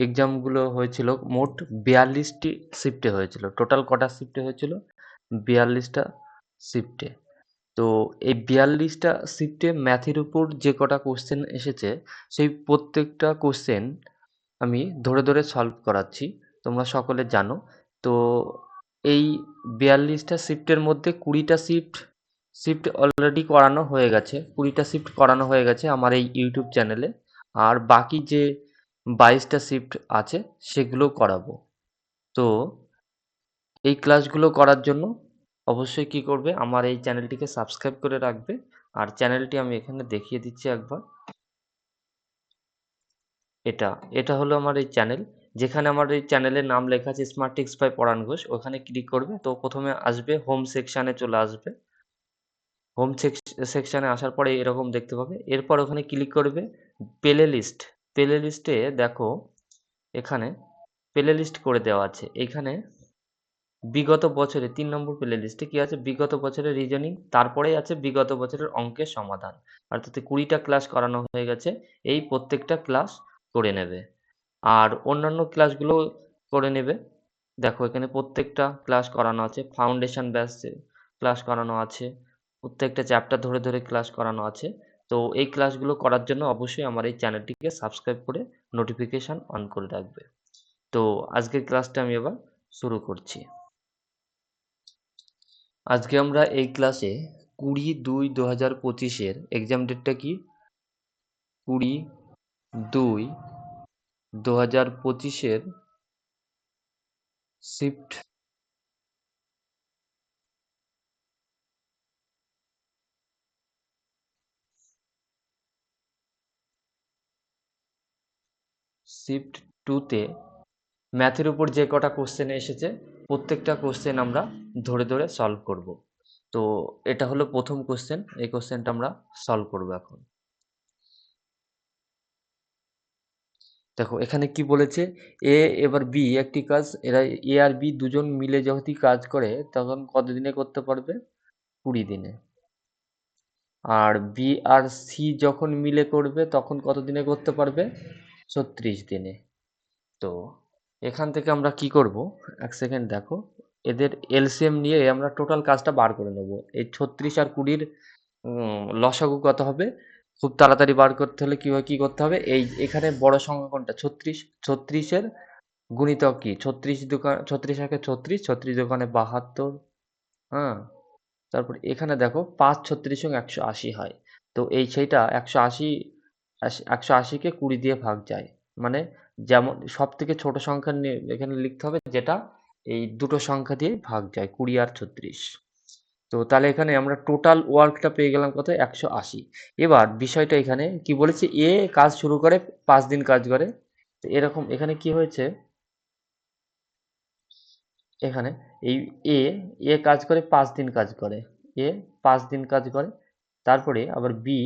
এক্সামগুলো হয়েছিল মোট ৪২টি শিফটে হয়েছিল। টোটাল কটা শিফটে হয়েছিল? ৪২টা শিফটে। তো এই ৪২টা শিফটে ম্যাথের উপর যে কটা কোয়েশ্চেন এসেছে, সেই প্রত্যেকটা কোয়েশ্চেন আমি ধরে, ধরে সলভ করাচ্ছি। তোমরা সকলে জানো। তো এই ৪২টা শিফটের মধ্যে ২০টা শিফট অলরেডি করানো হয়ে গেছে। ২০টা শিফট করানো হয়ে গেছে আমার এই ইউটিউব চ্যানেলে। আর বাকি যে ২২টা শিফট আছে সেগুলোও করাবো। তো এই ক্লাসগুলো করার জন্য অবশ্যই কী করবে? আমার এই চ্যানেলটিকে সাবস্ক্রাইব করে রাখবে। আর চ্যানেলটি আমি এখানে দেখিয়ে দিচ্ছি একবার। এটা, এটা হলো আমার এই চ্যানেল। যেখানে আমার এই চ্যানেলের নাম লেখা আছে স্মার্ট টিপস বাই পরাণ ঘোষ। ওখানে ক্লিক করবে। তো ১ম এ আসবে হোম সেকশানে চলে আসবে। হোম সেকশানে আসার পরে এরকম দেখতে পাবে। এরপর ওখানে ক্লিক করবে প্লে লিস্ট। প্লে লিস্টে দেখো এখানে প্লে লিস্ট করে দেওয়া আছে। এইখানে বিগত বছরে ৩ নম্বর প্লে লিস্টে কি আছে? বিগত বছরের রিজনিং, তারপরেই আছে বিগত বছরের অঙ্কের সমাধান। অর্থাৎ ২০টা ক্লাস করানো হয়ে গেছে। এই প্রত্যেকটা ক্লাস করে নেবে। আর অন্যান্য ক্লাসগুলো করে নেবে। দেখো এখানে প্রত্যেকটা ক্লাস করানো আছে। ফাউন্ডেশন ব্যাচে ক্লাস করানো আছে। প্রত্যেকটা চ্যাপ্টার ধরে, ধরে ক্লাস করানো আছে। তো এই ক্লাসগুলো করার জন্য অবশ্যই আমার এই চ্যানেলটিকে সাবস্ক্রাইব করে নোটিফিকেশন অন করে রাখবে। তো আজকের ক্লাসটা আমি এবার শুরু করছি। আজকে আমরা এই ক্লাসে ২০/২/২০২৫ এর এক্সাম ডেটটা কি? ২০/২/২০২৫ এর শিফট শিফট 2 তে ম্যাথের উপর যে কটা কোশ্চেন এসেছে প্রত্যেকটা কোশ্চেন আমরা ধরে, ধরে সলভ করব। তো এটা হলো ১ম কোশ্চেন। এই কোশ্চেনটা আমরা সলভ করব এখন। দেখো এখানে কি বলেছে? এ এবার বি একটি কাজ এরা এ আর বি দুজন মিলে যদি কাজ করে তখন কতদিনে করতে পারবে? ২০ দিনে। আর বি আর সি যখন মিলে করবে তখন কত দিনে করতে পারবে? ৩৬ দিনে। তো এখান থেকে আমরা কি করব? ১ সেকেন্ড দেখো। এদের এলসিএম নিয়ে আমরা টোটাল কাজটা বার করে নেব। এই ৩৬ আর ২০ র লসাগু কত হবে? খুব তাড়াতাড়ি বার করতে হলে কি করতে হবে? এই এখানে বড় সংখ্যা কোনটা? ৩৬। ৩৬ এর গুণিতক কি? ৩৬ একে ৩৬, ৩৬ দোকানে ৭২, হ্যাঁ? তারপর এখানে দেখো ৫ ৩৬ এবং ১৮০ হয়। তো সেইটা ১৮০ কে ২০ দিয়ে ভাগ যায়। মানে যেমন সবথেকে ছোট সংখ্যা নিয়ে এখানে লিখতে হবে যেটা এই দুটো সংখ্যা দিয়ে ভাগ যায় ২০ আর ৩৬। তো তাহলে এখানে আমরা টোটাল ওয়ার্কটা পেয়ে গেলাম কত? ১৮০। এবার বিষয়টা এখানে কি বলেছে? এ কাজ শুরু করে ৫ দিন কাজ করে। তো এরকম এখানে কি হয়েছে? এখানে এই এ, এ কাজ করে ৫ দিন কাজ করে। এ ৫ দিন কাজ করে। তারপরে আবার বি,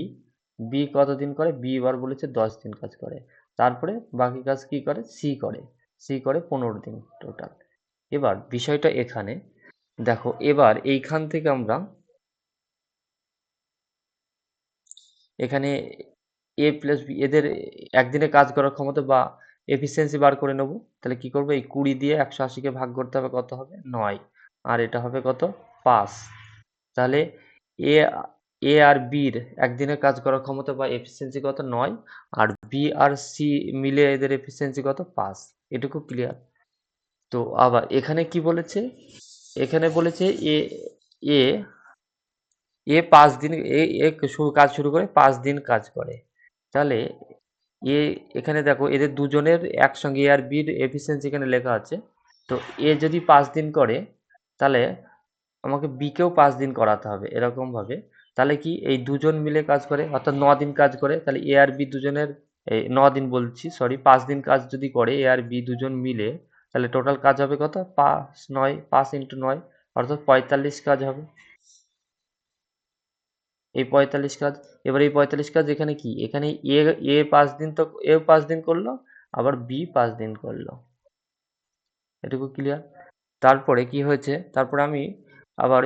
বি কতদিন করে? বি এবার বলেছে ১০ দিন কাজ করে। তারপরে বাকি কাজ কি করে? সি করে। সি করে ১৫ দিন টোটাল। এবার বিষয়টা এখানে দেখো এবার এইখান থেকে আমরা এখানে এ প্লাস বি এদের একদিনে কাজ করার ক্ষমতা বা এফিসিয়েন্সি বার করে নেব। তাহলে কি করব? এই ২০ দিয়ে ১৮০ কে ভাগ করতে হবে কত হবে? ৯। আর এটা হবে কত? ৫। তাহলে এ এ আর বির একদিনে কাজ করার ক্ষমতা বা এফিসিয়েন্সি কত? ৯। আর বি আর সি মিলে এদের এফিসিয়েন্সি কত? ৫। এটুকু ক্লিয়ার? তো আবার এখানে কি বলেছে? এখানে বলেছে এ এ এ ৫ দিন এ এ কাজ শুরু করে ৫ দিন কাজ করে। তাহলে এ এখানে দেখো এদের দুজনের একসঙ্গে এ আর বির এফিসিয়েন্সি এখানে লেখা আছে। তো এ যদি ৫ দিন করে তাহলে আমাকে বিকেও ৫ দিন করাতে হবে এরকমভাবে। তাহলে কি এই দুজন মিলে কাজ করে অর্থাৎ ৯ দিন কাজ করে। তাহলে এ আর বি দুজনের ৯ দিন বলছি সরি ৫ দিন কাজ যদি করে এ আর বি দুজন মিলে তাহলে টোটাল কাজ হবে কত? ৫ ইন্টু ৯ অর্থাৎ ৪৫ কাজ হবে। এই ৪৫ কাজ। এবার এই ৪৫ কাজ এখানে কি? এখানে এ এ ৫ দিন তো এও ৫ দিন করলো, আবার বি ৫ দিন করলো। এটুকু ক্লিয়ার? তারপরে কি হয়েছে? তারপরে আমি আবার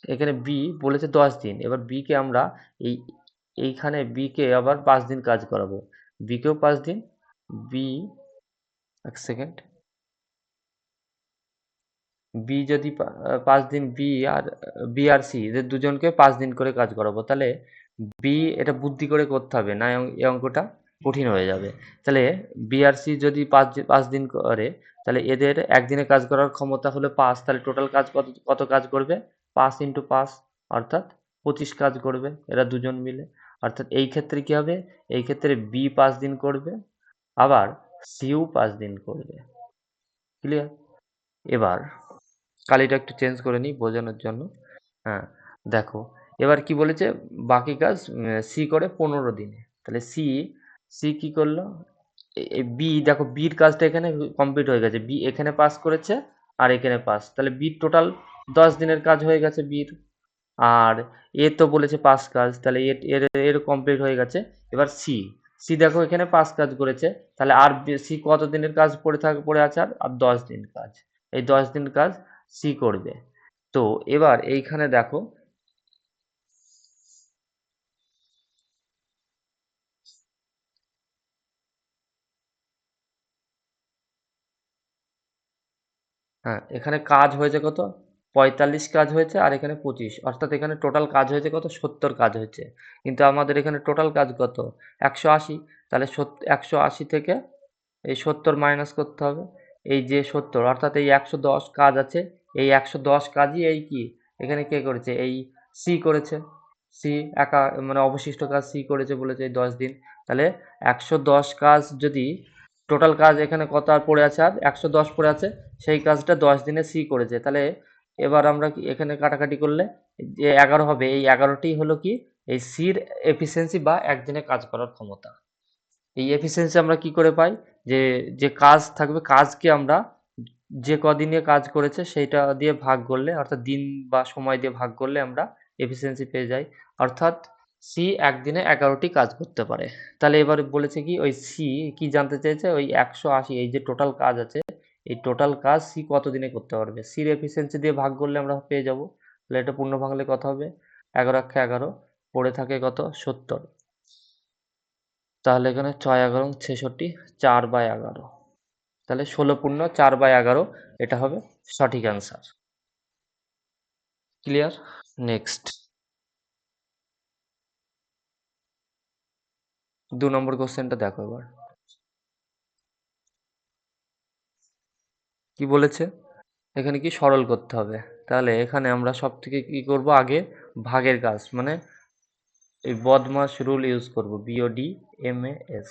এখানে বি বলেছে ১০ দিন। এবার বি কে আমরা এই এইখানে বি কে আবার ৫ দিন কাজ করাবো। বি কেও ৫ দিন, বি এক সেকেন্ড। বি যদি ৫ দিন বি আর সি এদের দুজনকে ৫ দিন করে কাজ করাবো। তাহলে বি এটা বুদ্ধি করে করতে হবে, না এই অঙ্কটা কঠিন হয়ে যাবে। তাহলে বি আর সি যদি ৫ দিন করে, তাহলে এদের একদিনে কাজ করার ক্ষমতা হলো ৫, তাহলে টোটাল কাজ কত কাজ করবে? ৫ ইন্টু ৫ অর্থাৎ ২৫ কাজ করবে এরা দুজন মিলে। অর্থাৎ এই ক্ষেত্রে কি হবে? এই ক্ষেত্রে বি ৫ দিন করবে, আবার সিও ৫ দিন করবে। ক্লিয়ার? এবার কালিটা একটু চেঞ্জ করে নিই বোঝানোর জন্য। হ্যাঁ, দেখো এবার কি বলেছে, বাকি কাজ সি করে ১৫ দিনে। তাহলে সি কি করলো? বি দেখো, বির কাজটা এখানে কমপ্লিট হয়ে গেছে, বি এখানে পাস করেছে আর এখানে পাস, তাহলে বির টোটাল ১০ দিনের কাজ হয়ে গেছে বির। আর এ তো বলেছে ৫ কাজ, তাহলে এর কমপ্লিট হয়ে গেছে। এবার সি দেখো এখানে ৫ কাজ করেছে, তাহলে আর সি কত দিনের কাজ পড়ে আছে? আর ১০ দিন কাজ। এই ১০ দিন কাজ সি করবে। তো এবার এইখানে দেখো, হ্যাঁ, এখানে কাজ হয়েছে কত? ৪৫ কাজ হয়েছে আর এখানে ২৫, অর্থাৎ এখানে টোটাল কাজ হয়েছে কত? ৭০ কাজ হয়েছে। কিন্তু আমাদের এখানে টোটাল কাজ কত? ১৮০। তাহলে ১৮০ থেকে এই ৭০ মাইনাস করতে হবে। এই যে ৭০ অর্থাৎ এই ১১০ কাজ আছে, এই ১১০ কাজই এই কি এখানে কে করেছে? এই সি করেছে। সি একা, মানে অবশিষ্ট কাজ সি করেছে বলেছে এই ১০ দিন। তাহলে ১১০ কাজ যদি টোটাল কাজ এখানে কত আর পড়ে আছে? আর ১১০ পড়ে আছে। সেই কাজটা ১০ দিনে সি করেছে। তাহলে এবার আমরা কি এখানে কাটাকাটি করলে যে ১১ হবে, এই ১১টিই হলো কি এই সির এফিসিয়েন্সি বা একদিনে কাজ করার ক্ষমতা। এই এফিসিয়েন্সি আমরা কি করে পাই? যে যে কাজ থাকবে, কাজকে আমরা যে কদিনে কাজ করেছে সেইটা দিয়ে ভাগ করলে, অর্থাৎ দিন বা সময় দিয়ে ভাগ করলে আমরা এফিসিয়েন্সি পেয়ে যাই। অর্থাৎ সি একদিনে ১১টি কাজ করতে পারে। তাহলে এবারে বলেছে কি, ওই সি কি জানতে চেয়েছে? ওই ১৮০ এই যে টোটাল কাজ আছে, এই টোটাল কাজ সি কত দিনে করতে পারবে? সির এফিসিয়েন্সি দিয়ে ভাগ করলে আমরা পেয়ে যাব। তাহলে এটা পূর্ণ ভাঙলে কত হবে? ১১ একে ১১, পড়ে থাকে কত? ৭০। তাহলে এখানে ৬ × ১১ = ৬৬, ৪/১১। তাহলে ১৬ পূর্ণ ৪/১১ এটা হবে সঠিক অ্যান্সার। ক্লিয়ার? নেক্সট ২ নম্বর কোশ্চেনটা দেখো এবার। কি বলেছে? এখানে কি সরল করতে হবে। তাহলে এখানে আমরা সবথেকে কি করব? আগে ভাগের কাজ, মানে এই বদমাস রুল ইউজ করব, BODMAS।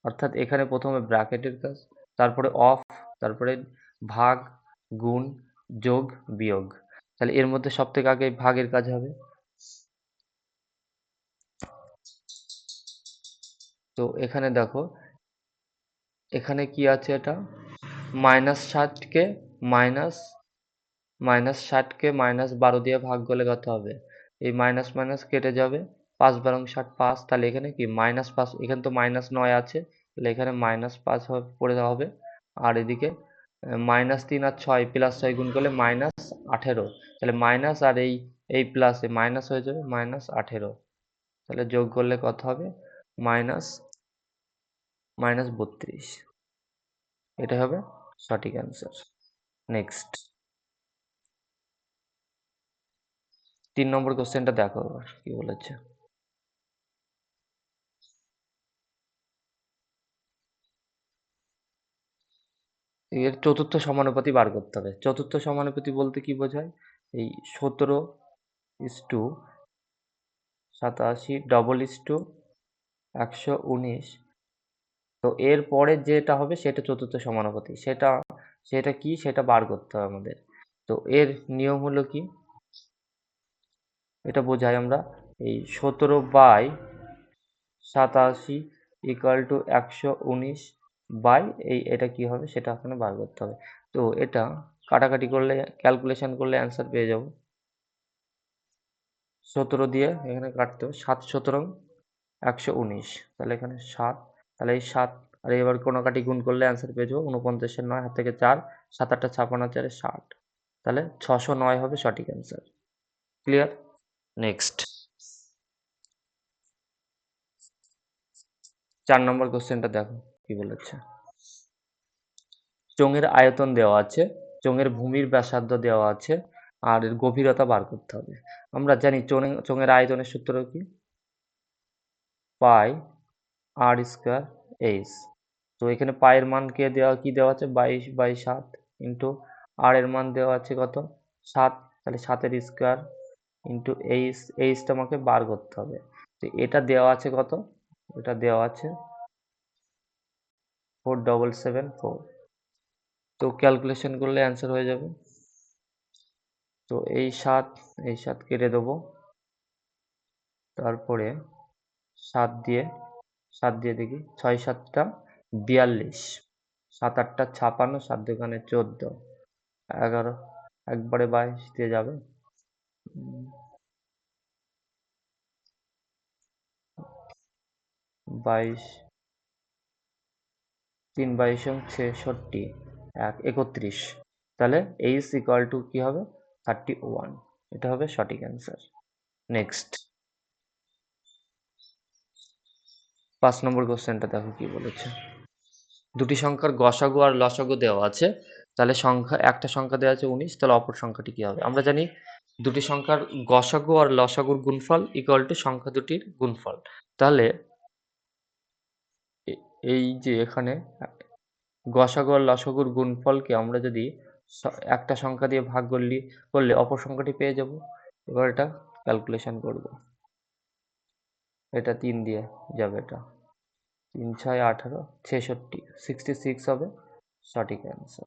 অর্থাৎ এখানে প্রথমে ব্র্যাকেটের কাজ, তারপরে অফ, তারপরে ভাগ, গুণ, যোগ, বিয়োগ। তাহলে এর মধ্যে সবথেকে আগে ভাগের কাজ হবে। তো এখানে দেখো, এখানে কি আছে? এটা -60 কে মাইনাস -60 কে -12 দিয়ে ভাগ করলে কত হবে? এই মাইনাস মাইনাস কেটে যাবে, ৫ × ৬০ = ৫। তাহলে এখানে কি -৫, এখানে তো -৯ আছে, তাহলে এখানে -৫ পড়ে হবে। আর এদিকে -৩ আর ৬ +৬ গুণ করলে -18, তাহলে মাইনাস আর এই প্লাসে মাইনাস হয়ে যাবে -18, তাহলে যোগ করলে কত হবে? মাইনাস -32। এটা হবে সঠিক অ্যান্সার। নেক্সট ৩ নম্বর কোশ্চেনটা দেখো এবার কি বলেছে। এর চতুর্থ সমানুপাতি বার করতে হবে। চতুর্থ সমানুপাতি বলতে কি বোঝায়? এই ১৭/৮৭ তো এর পরে যেটা হবে সেটা চতুর্থ সমানুপাতি। সেটা সেটা কি? সেটা বার করতে হবে আমাদের। তো এর নিয়ম হলো কি? এটা বোঝাই আমরা, এই ১৭/৮৭ = ১১৯ বাই এটা কি হবে সেটা এখানে বার করতে হবে। তো এটা কাটাকাটি করলে, ক্যালকুলেশন করলে অ্যান্সার পেয়ে যাব। ১৭ দিয়ে এখানে কাটতে হবে, ৭ × ১১৯, তাহলে এখানে ৭, তাহলে এই ৭ আর এবার কোনাকাটি গুণ করলে অ্যান্সার পেয়ে যাবো। ৪৯ এর ৯ হাত থেকে ৪, ৭ ৮ টা ৫৬, ৪ ৬০, তাহলে ৬০৯ হবে সঠিক অ্যান্সার। ক্লিয়ার? নেক্সট ৪ নম্বর কোশ্চেনটা দেখো কি বলেছে। চোঙের আয়তন দেওয়া আছে, চোঙের ভূমির ব্যাসার্ধ দেওয়া আছে, আর এর গভীরতা বার করতে হবে। আমরা জানি চোঙের আয়তনের সূত্র কি? পাই আর স্কোয়ার এইচ। তো এখানে পায়ের মান কি দেওয়া আছে? 22/7 ইন্টু আর এর মান দেওয়া আছে কত? 7। তাহলে 7 এর স্কোয়ার ইন্টু এইচটা আমাকে বার করতে হবে। তো এটা দেওয়া আছে কত? এটা দেওয়া আছে 4774। তো ক্যালকুলেশন করলে অ্যান্সার হয়ে যাবে। তো এই 7 কেটে দেবো, তারপরে 7 দিয়ে 7 দিয়ে দেখি 6 7টা 42, 7 8টা 56, 7 দুগুণে 14, 11 একবারে 22 দিয়ে যাবে। 22 3 22 66, 31। তাহলে এইচ ইকুয়াল টু কি হবে? 31। এটা হবে সঠিক অ্যান্সার। নেক্সট 5 নম্বর কোশ্চেনটা দেখো কি বলেছে। দুটি সংখ্যার গসাগু আর লসাগু দেওয়া আছে। তাহলে একটা সংখ্যা দেওয়া আছে 19, তাহলে অপর সংখ্যাটি কি হবে? আমরা জানি দুটি সংখ্যার গসাগু আর লসাগুর গুণফল ইকুয়াল টু সংখ্যা দুটির গুণফল। তাহলে এই যে এখানে গসাগু আর লসাগুর গুণফলকে আমরা যদি একটা সংখ্যা দিয়ে ভাগ করলে অপর সংখ্যাটি পেয়ে যাব। এবার এটা ক্যালকুলেশন করব। এটা 3 দিয়ে যাবে, এটা 3 6 18 66, 66 হবে সঠিক অ্যান্সার।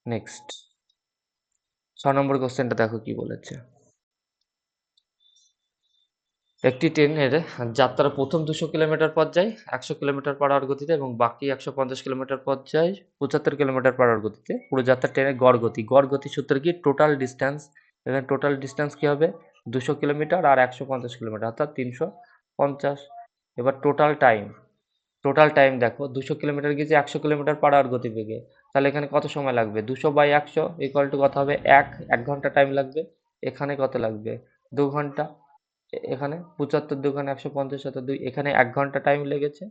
নেক্সট 6 নম্বর কোশ্চেনটা দেখো কি বলেছে। একটি ট্রেনের যাত্রার প্রথম 200 কিলোমিটার পথ যায় 100 কিলোমিটার পার আওয়ার গতিতে এবং বাকি 150 কিলোমিটার পথ যায় 75 কিলোমিটার পার আওয়ার গতিতে। পুরো যাত্রা ট্রেনের গড় গতি সূত্র কি? Total distance. এখানে টোটাল ডিস্টেন্স কি হবে? 200 কিলোমিটার আর 150 কিলোমিটার অর্থাৎ 350। এবার টোটাল টাইম দেখো, 200 কিলোমিটার গিয়েছে 100 কিলোমিটার পার আওয়ার গতিবেগে। তাহলে এখানে কত সময় লাগবে? 200/100 ইকুয়াল টু কত হবে? 1 ঘন্টা টাইম লাগবে। এখানে কত লাগবে? 2 ঘন্টা। এখানে 75 দুগুণে 150 অর্থাৎ 2, এখানে 1 ঘন্টা টাইম লেগেছে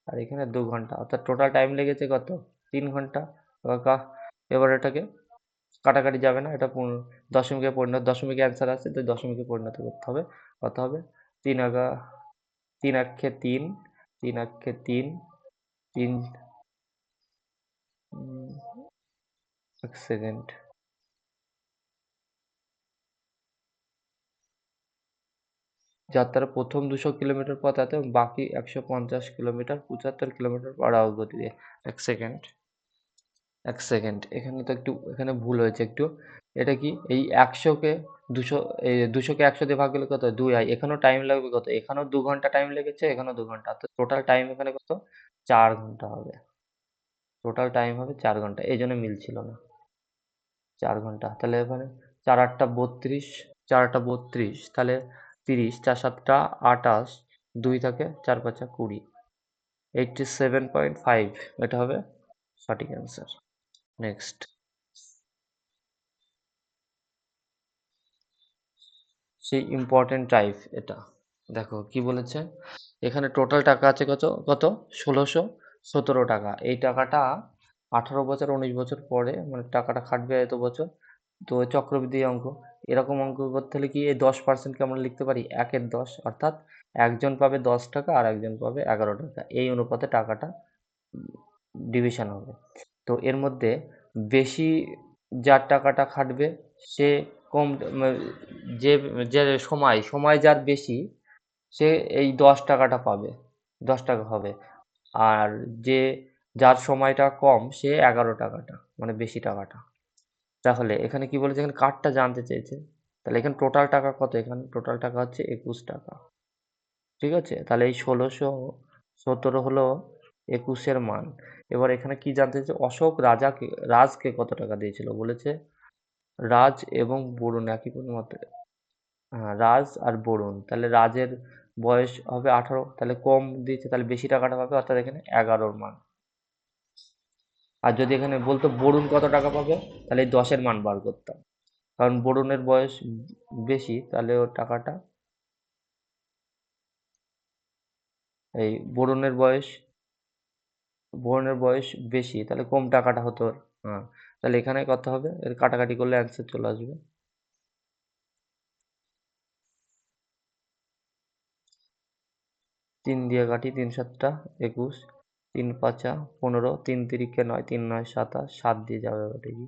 আর এখানে 2 ঘন্টা অর্থাৎ টোটাল টাইম লেগেছে কত? 3 ঘন্টা। এবার এটাকে কাটাকাটি যাবে না, এটা দশমিকে অ্যান্সার আছে, তো দশমিকে পরিণত করতে হবে। কত হবে? 3 আগা 3 আক্ষে 3, 3 আক্ষে 3, 3 এক সেকেন্ড। যাত্রার প্রথম 200 কিলোমিটার পথ আছে এবং বাকি 150 কিলোমিটার 75 কিলোমিটার পার আওয়ার গতিতে। এক সেকেন্ড, এখানে ভুল হয়েছে একটু। এটা কি? এই 100কে 200, 200কে 100 দিয়ে ভাগ করলে কত হয়? 2 হয়। এখানেও টাইম লাগবে কত? এখানেও 2 ঘন্টা টাইম লেগেছে, এখানেও 2 ঘন্টা। তো টোটাল টাইম এখানে কত? 4 ঘন্টা হবে। টোটাল টাইম হবে 4 ঘন্টা। এইজন্য মিলছিল না। 4 ঘন্টা। তাহলে এখানে 4 8টা 32, 4 8টা 32, তাহলে 30, 4 7টা 28, 2 থাকে 4 5 20, 87.5। এটা হবে সঠিক অ্যান্সার। নেক্সট সেই ইম্পর্টেন্ট টাইপ এটা। দেখো কি বলেছে। এখানে টোটাল টাকা আছে কত? 1617 টাকা। এই টাকাটা 18 বছর 19 বছর পরে মানে টাকাটা খাটবে এত বছর। তো চক্রবৃদ্ধি অঙ্ক। এরকম অঙ্ক করতে হলে কি এই 10%কে আমরা লিখতে পারি 1 এর 10, অর্থাৎ একজন পাবে 10 টাকা আর একজন পাবে 11 টাকা। এই অনুপাতে টাকাটা ডিভিশন হবে। তো এর মধ্যে বেশি যার টাকাটা খাটবে সে কম, যে যে সময় যার বেশি সে এই 10 টাকাটা পাবে, 10 টাকা হবে। আর যে যার সময়টা কম সে 11 টাকাটা মানে বেশি টাকাটা। তাহলে এখানে কি বলেছে? এখানে কারটা জানতে চেয়েছে। তাহলে এখানে টোটাল টাকা কত? এখানে টোটাল টাকা হচ্ছে 21 টাকা। ঠিক আছে? তাহলে এই 1617 হলো 21 এর মান। এবার এখানে কি জানতে চেয়েছে? অশোক রাজকে কত টাকা দিয়েছিল? বলেছে রাজ এবং বরুণ একই মতে। হ্যাঁ, রাজ আর বরুণ। তাহলে রাজের বয়স হবে 18, তাহলে কম দিয়েছে, তাহলে বেশি টাকাটা পাবে, অর্থাৎ এখানে 11 মান। আর যদি এখানে বলতো বরুণ কত টাকা পাবে, তাহলে এই 10 এর মান বার করতাম। কারণ বরুণের বয়স বেশি, তাহলে ওর টাকাটা এই বোরনের বয়স বেশি, তাহলে কম টাকাটা হতো ওর। হ্যাঁ, তাহলে এখানে কত হবে? এর কাটাকাটি করলে অ্যান্সার চলে আসবে। ৩ দিয়ে কাটি, ৩ সাতটা ২১, ৩ পাঁচা ১৫, ৩ তিরিকে ৯, ৩ নয় ২৭, ৭ দিয়ে যাবে দেখি।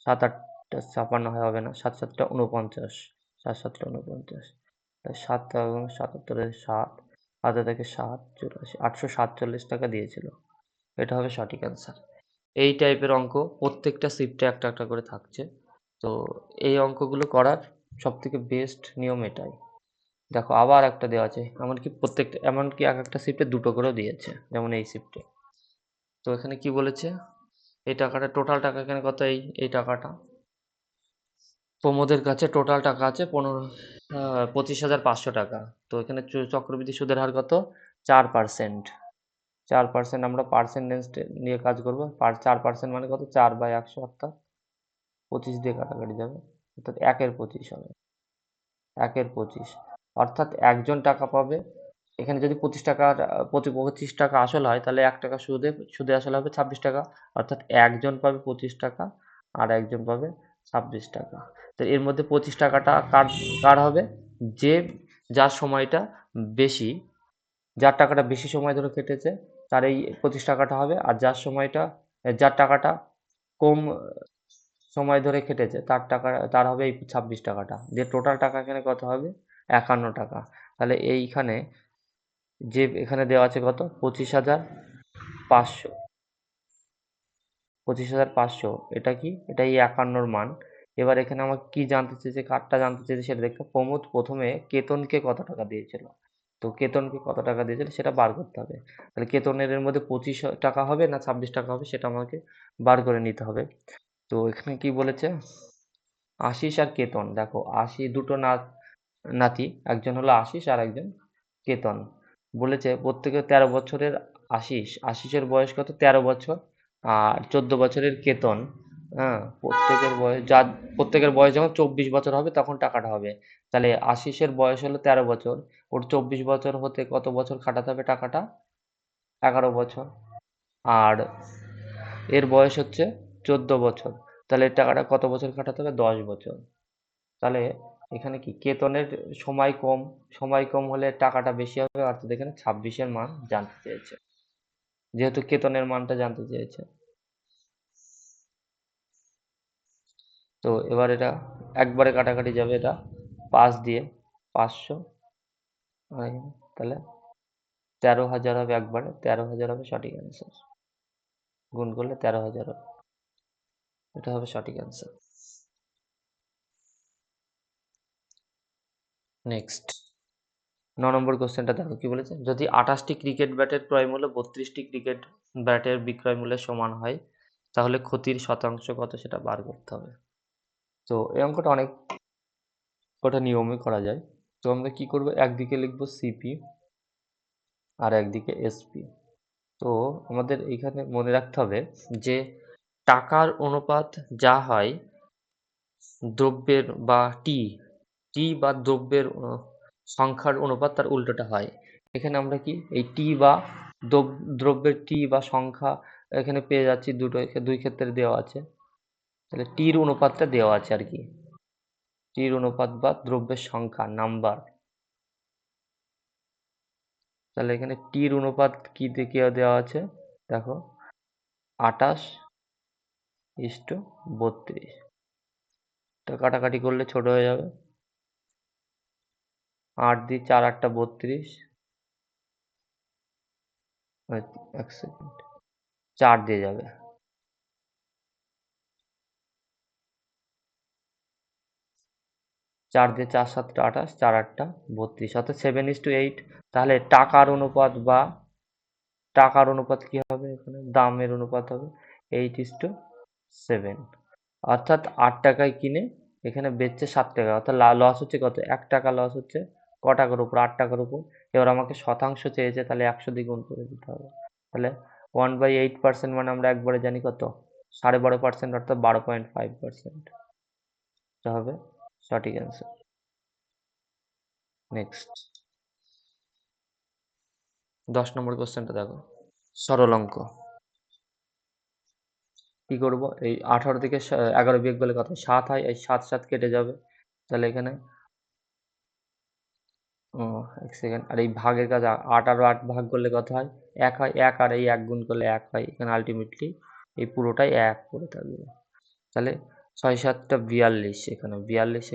৭ আটটা ৫৬ হবে না, ৭ সাতটা ৪৯, ৭ সাতটা ৪৯। ৭ এবং ৭৭ এর ৭, হাতে থাকে ৭, ৮৪, ৮৪৭ টাকা দিয়েছিল। এটা হবে সঠিক অ্যান্সার। এই টাইপের অঙ্ক প্রত্যেকটা শিফটে একটা, একটা করে থাকছে। তো এই অঙ্কগুলো করার সবথেকে বেস্ট নিয়ম এটাই। দেখো আবার একটা দেওয়া আছে, এমনকি একেকটা শিফটে ২ টো করেও দিয়েছে। যেমন এই শিফটে। তো এখানে কি বলেছে? এই টাকাটা টোটাল টাকা এখানে কত? এই টাকাটা। প্রমোদের কাছে টোটাল টাকা আছে ২৫,৫০০ টাকা। তো এখানে চক্রবৃদ্ধি সুদের হার কত? ৪%। ৪% আমরা পার্সেন্টেজ নিয়ে কাজ করব। ৪% মানে কত? ৪/১০০, অর্থাৎ ২৫ দিয়ে কাটাকাটি যাবে। অর্থাৎ ১ এর ২৫ হবে। ১ এর ২৫, অর্থাৎ একজন টাকা পাবে। এখানে যদি ২৫ টাকার ২৫ টাকা আসল হয়, তাহলে ১ টাকা সুদে আসল হবে ২৬ টাকা। অর্থাৎ একজন পাবে ২৫ টাকা, আর একজন পাবে ২৬ টাকা। তো এর মধ্যে ২৫ টাকাটা কার হবে? যে যার সময়টা বেশি, যার টাকাটা বেশি সময় ধরে কেটেছে, তার এই ২৫ টাকাটা হবে। আর যার টাকাটা কম সময় ধরে কেটেছে, তার হবে এই ২৬ টাকাটা। দিয়ে টোটাল টাকা এখানে কত হবে? ৫১ টাকা। তাহলে এখানে দেওয়া আছে কত? ২৫,৫০০। ২৫,৫০০, এটা কি? এটা এই ৫১ র মান। এবার এখানে আমাকে কি জানতে চেয়েছে, কারটা জানতে চেয়েছে সেটা দেখতে। প্রমোদ প্রথমে কেতনকে কত টাকা দিয়েছিল? তো কেতনকে কত টাকা দিয়েছিল সেটা বার করতে হবে। তাহলে কেতনের এর মধ্যে ২৫ টাকা হবে না ২৬ টাকা হবে, সেটা আমাকে বার করে নিতে হবে। তো এখানে কি বলেছে? আশিস আর কেতন, দেখো দুটো নাতি, একজন হলো আশিস আর একজন কেতন। বলেছে প্রত্যেকে ১৩ বছরের আশিসের বয়স কত? ১৩ বছর। আর ১৪ বছরের কেতন। হ্যাঁ, প্রত্যেকের বয়স যখন ২৪ বছর হবে তখন টাকাটা হবে। তাহলে আশিসের বয়স হলো ১৩ বছর, ওর ২৪ বছর হতে কত বছর খাটাতে হবে টাকাটা? ১১ বছর। আর এর বয়স হচ্ছে ১৪ বছর, তাহলে এর টাকাটা কত বছর খাটাতে হবে? ১০ বছর। তাহলে এখানে কি কেতনের সময় কম হলে টাকাটা বেশি হবে, অর্থাৎ এখানে ২৬ এর মান জানতে চেয়েছে, যেহেতু কেতনের মানটা জানতে চেয়েছে। তো এবার এটা একবারে কাটাকাটি যাবে, এটা ৫ দিয়ে ৫০০, তাহলে ১৩,০০০ হবে একবারে, ১৩,০০০ হবে সঠিক অ্যান্সার। গুণ করলে ১৩,০০০ হবে। এটা হবে সঠিক অ্যান্সার। নেক্সট ৯ নম্বর কোশ্চেনটা দেখো কি বলেছে? যদি ২৮টি ক্রিকেট ব্যাটের ক্রয়মূল্য ৩২টি ক্রিকেট ব্যাটের বিক্রয় মূল্যের সমান হয়, তাহলে ক্ষতির শতাংশ কত সেটা বার করতে হবে। তো এই অঙ্কটা অনেক কটা নিয়মে করা যায়। তো আমরা কি করব? একদিকে লিখব সিপি আর একদিকে এসপি। তো আমাদের এইখানে মনে রাখতে হবে যে টাকার অনুপাত যা হয় দ্রব্যের বা টি বা দ্রব্যের সংখ্যার অনুপাত তার উল্টোটা হয়। এখানে আমরা কি এই টি বা দ্রব্যের টি বা সংখ্যা এখানে পেয়ে যাচ্ছি, দুই ক্ষেত্রে দেওয়া আছে। তাহলে টির অনুপাতটা দেওয়া আছে আর কি। টির অনুপাত বা দ্রব্যের সংখ্যা নাম্বার। তাহলে এখানে টির অনুপাত কি দেওয়া আছে? দেখো ২৮:৩২। এটা কাটাকাটি করলে ছোট হয়ে যাবে। ৮ দিয়ে ৪ ৮টা ৩২। ১ সেকেন্ড, ৪ দিয়ে যাবে। ৪ দিয়ে ৪ ৭টা ২৮, ৪ ৮টা ৩২, অর্থাৎ 7:8। তাহলে টাকার অনুপাত কি হবে? এখানে দামের অনুপাত হবে 8:7। অর্থাৎ ৮ টাকায় কিনে এখানে বেচছে ৭ টাকা, অর্থাৎ লস হচ্ছে কত? ১ টাকা লস হচ্ছে। ক টাকার উপর? ৮ টাকার উপর। এবার আমাকে শতাংশ চেয়েছে, তাহলে ১০০ দিয়ে গুণ করে দিতে হবে। তাহলে 1/8% মানে আমরা একবারে জানি কত? 12.5%, অর্থাৎ 12.5%। এটা হবে সঠিক অ্যান্সার। নেক্সট 10 নম্বর কোশ্চেনটা দেখো, সরল অঙ্ক। কি করব? এই 18 থেকে 11 বিয়োগ করলে কত? 7 হয়। এই 7, 7 কেটে যাবে। তাহলে এখানে ও 1 সেকেন্ড। আর এই ভাগের কাজ 8 আর 8 ভাগ করলে কত হয়? 1 হয়। 1 আর এই 1 গুণ করলে 1 হয়। এখানে আল্টিমেটলি এই পুরোটাই 1 পড়ে থাকবে। তাহলে 6 7 টা 42, এখানে 42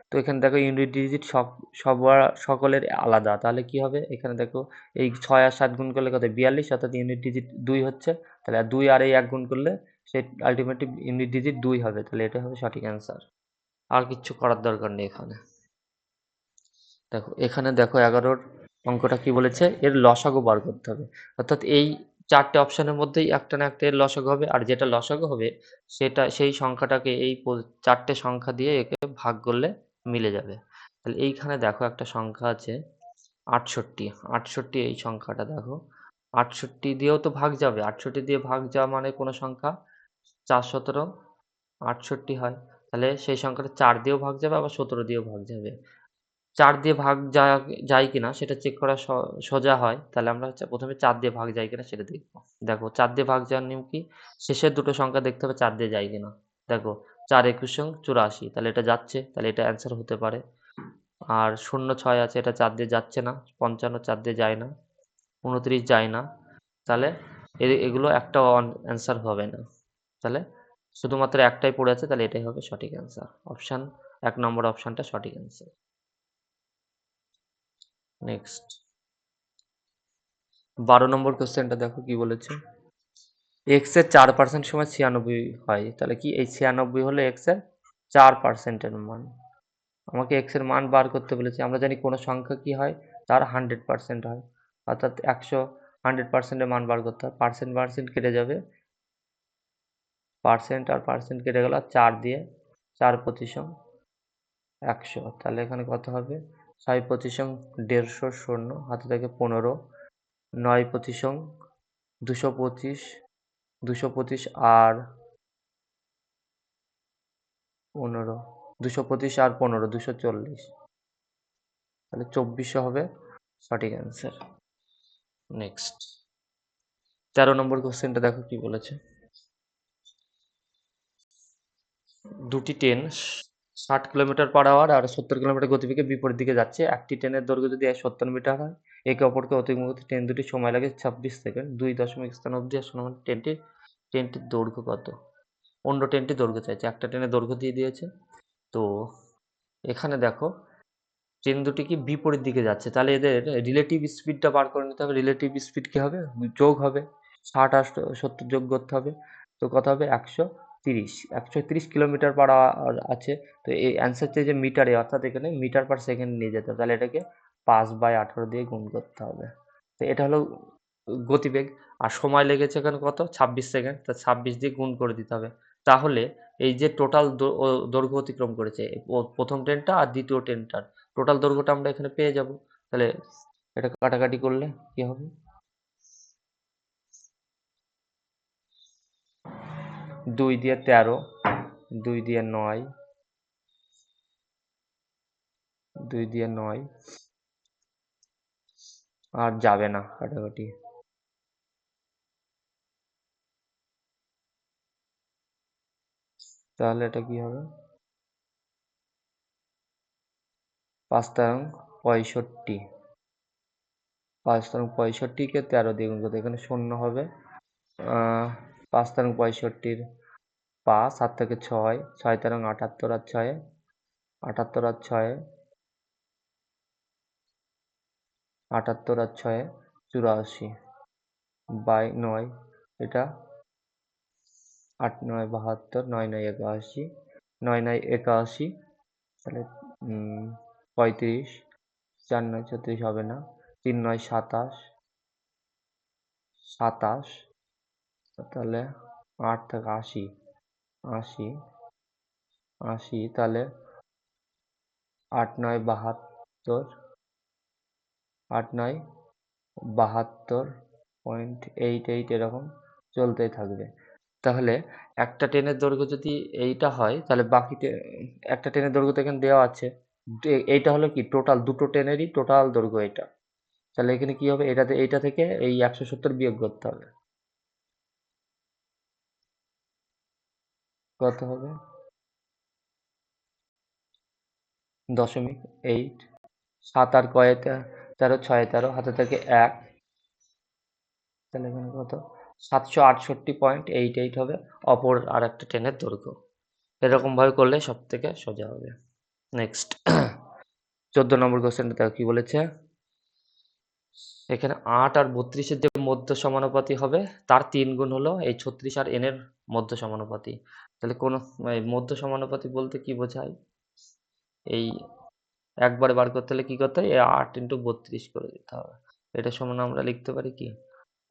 তো এখানে দেখো ইউনিট ডিজিট সকলের আলাদা। তাহলে কি হবে? এখানে দেখো এই 6 আর 7 গুণ করলে কত? 42, অর্থাৎ ইউনিট ডিজিট 2 হচ্ছে। তাহলে 2 আর এই 1 গুণ করলে সে আল্টিমেটলি ইউনিট ডিজিট 2 হবে। তাহলে এটা হবে সঠিক অ্যান্সার। আর কিচ্ছু করার দরকার নেই এখানে। দেখো এখানে দেখো 11 অঙ্কটা কি বলেছে? এর লসাগু বার করতে হবে। অর্থাৎ এই 4টে অপশনের মধ্যেই একটা না একটা এর লসাগু হবে, আর যেটা লসাগু হবে সেটা সেই সংখ্যাটাকে এই 4টে সংখ্যা দিয়ে একে ভাগ করলে মিলে যাবে। তাহলে এইখানে দেখো একটা সংখ্যা আছে 68। 68 এই সংখ্যাটা দেখো, 68 দিয়েও তো ভাগ যাবে। 68 দিয়ে ভাগ যাওয়া মানে কোনো সংখ্যা 4 17 68 হয়। তাহলে সেই সংখ্যাটা 4 দিয়েও ভাগ যাবে, আবার 17 দিয়েও ভাগ যাবে। 4 দিয়ে ভাগ যায় কিনা সেটা চেক করা সোজা হয়। তাহলে আমরা প্রথমে 4 দিয়ে ভাগ যায় কিনা সেটা দেখব। দেখো 4 দিয়ে ভাগ যাওয়ার নিয়ম কি? শেষের দুটো সংখ্যা দেখতে হবে 4 দিয়ে যায় কিনা। দেখো 4 21 84, তাহলে এটা যাচ্ছে, তাহলে এটা অ্যান্সার হতে পারে। আর 06 আছে, এটা 4 দিয়ে যাচ্ছে না। 55 4 দিয়ে যায় না। 29 যায় না। তাহলে এগুলো একটাও অ্যান্সার হবে না। তাহলে শুধুমাত্র একটাই পড়ে আছে, তাহলে এটাই হবে সঠিক অ্যান্সার। অপশান 1 নম্বর অপশানটা সঠিক অ্যান্সার। নেক্সট 12 নম্বর কোশ্চেনটা দেখো কি বলেছে? x এর 4% সময় 96 হয়। তাহলে কি এই 96 হলো x এর 4% এর মান। আমাকে x এর মান বার করতে বলেছে। আমরা জানি কোনো সংখ্যা কি হয়? তার 100% হয়। অর্থাৎ 100% এর মান বার করতে হয়। পার্সেন্ট পার্সেন্ট কেটে যাবে। পার্সেন্ট আর পার্সেন্ট কেটে গেল, 4 দিয়ে 4 পঁচিশং 100। তাহলে এখানে কত হবে? 6 পঁচিশং 150 শূন্য, হাতে থাকে 15, 9 পঁচিশং 225, 225 আর 15, 225 আর 15 240, তাহলে 2400 হবে সঠিক অ্যান্সার। নেক্সট 13 নম্বর কোশ্চেনটা দেখো কি বলেছে? দুটি ট্রেন 60 কিলোমিটার পার আওয়ার আর 70 কিলোমিটার গতিবেগে বিপরীত দিকে যাচ্ছে। একটি ট্রেনের দৈর্ঘ্য যদি 70 মিটার হয়, একে অপরকে অতিক্রম করতে ট্রেন দুটি সময় লাগে 26 সেকেন্ড। 2 দশমিক স্থান অবধি আসলে মানে ট্রেনটির দৈর্ঘ্য কত? অন্য ট্রেনটির দৈর্ঘ্য চাইছে। একটা ট্রেনের দৈর্ঘ্য দিয়ে দিয়েছে। তো এখানে দেখো ট্রেন দুটি কি বিপরীত দিকে যাচ্ছে, তাহলে এদের রিলেটিভ স্পিডটা বার করে নিতে হবে। রিলেটিভ স্পিড কি হবে? যোগ হবে। 60 আর 70 যোগ করতে হবে। তো কত হবে? 130। 130 কিলোমিটার পার আওয়ার আছে। তো এই অ্যান্সার চেয়েছে মিটারে, অর্থাৎ এখানে মিটার পার সেকেন্ড নিয়ে যেতে হবে। তাহলে এটাকে 5/18 দিয়ে গুণ করতে হবে। তো এটা হলো গতিবেগ। আর সময় লেগেছে এখানে কত? 26 সেকেন্ড। তা 26 দিয়ে গুণ করে দিতে হবে। তাহলে এই যে টোটাল দৈর্ঘ্য অতিক্রম করেছে প্রথম ট্রেনটা আর দ্বিতীয় ট্রেনটার টোটাল দৈর্ঘ্যটা আমরা এখানে পেয়ে যাব। তাহলে এটা কাটাকাটি করলে কি হবে? 2 দিয়ে 13, 2 দিয়ে 9, 2 দিয়ে 9, আর যাবে না কাটাকাটি। তাহলে এটা কি হবে? 5 তেরং 65, 5 তেরং 65 কে 13 দিয়ে গুণ করতে এখানে শূন্য হবে। 5 তেরং 65, 5 7 থেকে 6, 6 তেরং 78 আর 6, 78 আর 6, 78 আর 6 84 বাই 9, এটা 8 9 72, 9 9 81, 9 9 81, তাহলে 35, 4 9 36 হবে না, 3 9 27, 27, তাহলে 8 থেকে 80, 80, 80, তাহলে 8 9 72, 8 9 72.88 এরকম চলতেই থাকবে। তাহলে একটা ট্রেনের দৈর্ঘ্য যদি এইটা হয়, তাহলে বাকি একটা ট্রেনের দৈর্ঘ্য তো এখানে দেওয়া আছে। এইটা হলো কি টোটাল দুটো ট্রেনেরই টোটাল দৈর্ঘ্য এটা। তাহলে এখানে কি হবে, এইটা থেকে এই 170 বিয়োগ করতে হবে। কত হবে? 0.8। 7 আর কয়ে 13, 6 13, হাতে থাকে 1। তাহলে এখানে কত? 768.88 হবে অপর আর একটা ট্রেনের দৈর্ঘ্য। এরকম ভাবে করলে সব থেকে সোজা হবে। নেক্সট 14 নম্বর কোশ্চেনটা দেখো কি বলেছে। এখানে 8 আর 32 এর যে মধ্য সমানুপাতি হবে তার 3 গুণ হলো এই 36 আর n এর মধ্য সমানুপাতি। তাহলে কোন এই মধ্য সমানুপাতি বলতে কি বোঝায়? এই একবারে বার করতে হলে কি করতে হয়? এই 8 ইন্টু 32 করে দিতে হবে। এটা সমান আমরা লিখতে পারি কি?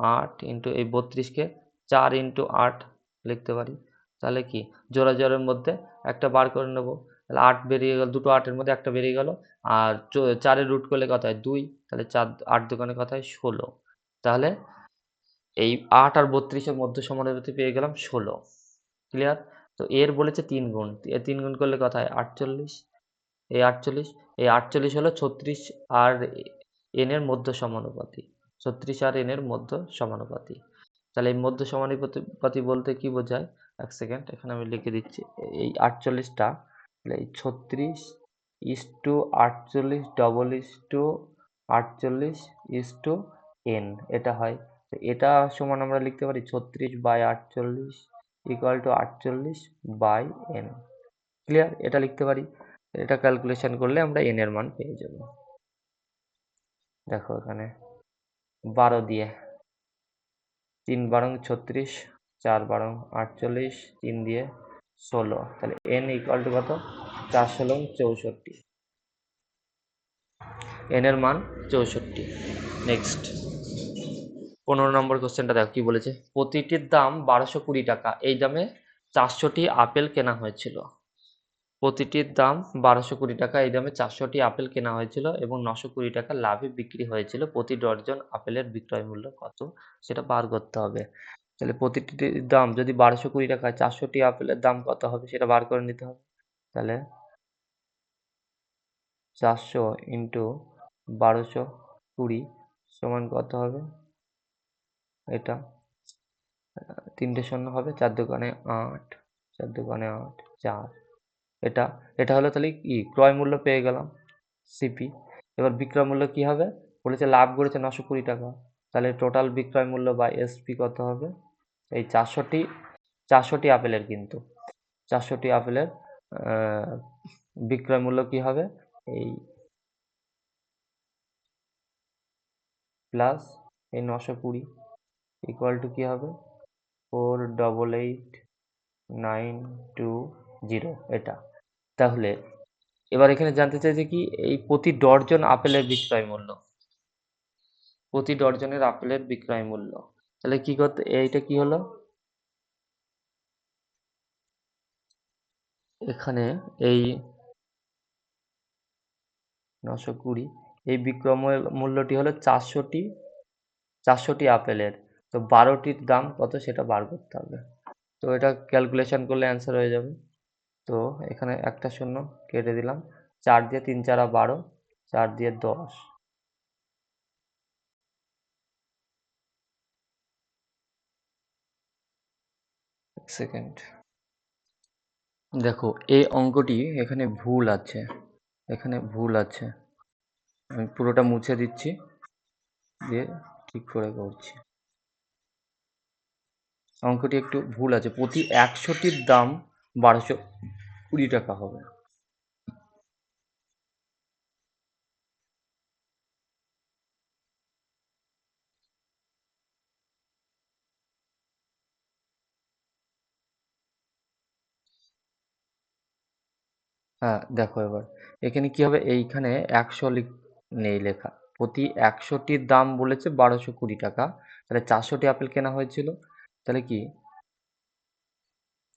8 ইন্টু এই 32 কে 4 ইন্টু 8 লিখতে পারি। তাহলে কি জোড়া জোড়ের মধ্যে একটা বার করে নেব। তাহলে 8 বেরিয়ে গেল, দুটো 8 এর মধ্যে একটা বেরিয়ে গেল। আর 4 এর রুট করলে কত হয়? 2। তাহলে 4 8 দুগুণে কত হয়? 16। তাহলে এই 8 আর 32 এর মধ্য সমানুপাতি পেয়ে গেলাম 16। ক্লিয়ার? তো এর বলেছে 3 গুণ। 3 গুণ করলে কত হয়? 48। এই 48, এই 48 হলো 36 আর n এর মধ্য সমানুপাতি। 36 আর n এর মধ্য সমানুপাতি। তাহলে এই মধ্য সমানুপাতি বলতে কি বোঝায়? এক সেকেন্ড, এখানে আমি লিখে দিচ্ছি। এই 48টা, তাহলে এই 36 is to 48 double is to 48 is to n এটা হয়। তো এটা সমান আমরা লিখতে পারি 36/48 equal to 48 by n। Clear? এটা লিখতে পারি। এটা ক্যালকুলেশন করলে আমরা n এর মান পেয়ে যাব। দেখো এখানে 12 দিয়ে 3 বারং 36, 4 বারং 48, 3 দিয়ে 16। তাহলে n ইকুয়াল টু কত? 4 ষোলং 64। n এর মান 64। নেক্সট 15 নম্বর কোশ্চেনটা দেখো কি বলেছে। প্রতিটির দাম 1220 টাকা। এই দামে 400টি আপেল কেনা হয়েছিল। প্রতিটির দাম 1220 টাকা। এই দামে 400টি আপেল কেনা হয়েছিল এবং 920 টাকা লাভে বিক্রি হয়েছিল। প্রতি ডর্জন আপেলের বিক্রয় মূল্য কত সেটা বার করতে হবে। তাহলে প্রতিটির দাম যদি 1220 টাকা হয়, 400টি আপেলের দাম কত হবে সেটা বার করে নিতে হবে। তাহলে 400 ইন্টু 1220 সমান কত হবে? এটা 3টে শূন্য হবে, 4 দোকানে 8, 4 দোকানে 8, 4। এটা এটা হলো তাহলে কি ক্রয় মূল্য পেয়ে গেলাম, সিপি। এবার বিক্রয় মূল্য কি হবে? বলেছে লাভ করেছে 920 টাকা। তাহলে টোটাল বিক্রয় মূল্য বা এসপি কত হবে? এই 400টি আপেলের, কিন্তু 400টি আপেলের বিক্রয় মূল্য কি হবে? এই প্লাস এই 920 ইকুয়াল টু কি হবে? 488920 এটা। তাহলে এবার এখানে জানতে চাইছে কি এই প্রতি ডর্জন আপেলের বিক্রয় মূল্য। প্রতি ডর্জনের আপেলের বিক্রয় মূল্য। তাহলে কি করতে, এইটা কি হলো? এখানে এই 920 এই বিক্রয় মূল্যটি হলো 400টি আপেলের। তো 12টির দাম কত সেটা বার করতে হবে। তো এটা ক্যালকুলেশন করলে অ্যান্সার হয়ে যাবে। তো এখানে একটা শূন্য কেটে দিলাম। 4 দিয়ে 3 4 12, 4 দিয়ে 10। এক সেকেন্ড, দেখো এই অঙ্কটি এখানে ভুল আছে। এখানে ভুল আছে, আমি পুরোটা মুছে দিচ্ছি, দিয়ে ঠিক করে করছি। অঙ্কটি একটু ভুল আছে। প্রতি 100টির দাম 1220 টাকা হবে। হ্যাঁ, দেখো এবার এখানে কি হবে? এইখানে 100 নেই লেখা। প্রতি 100টির দাম বলেছে 1220 টাকা। তাহলে 400টি আপেল কেনা হয়েছিল। তাহলে কি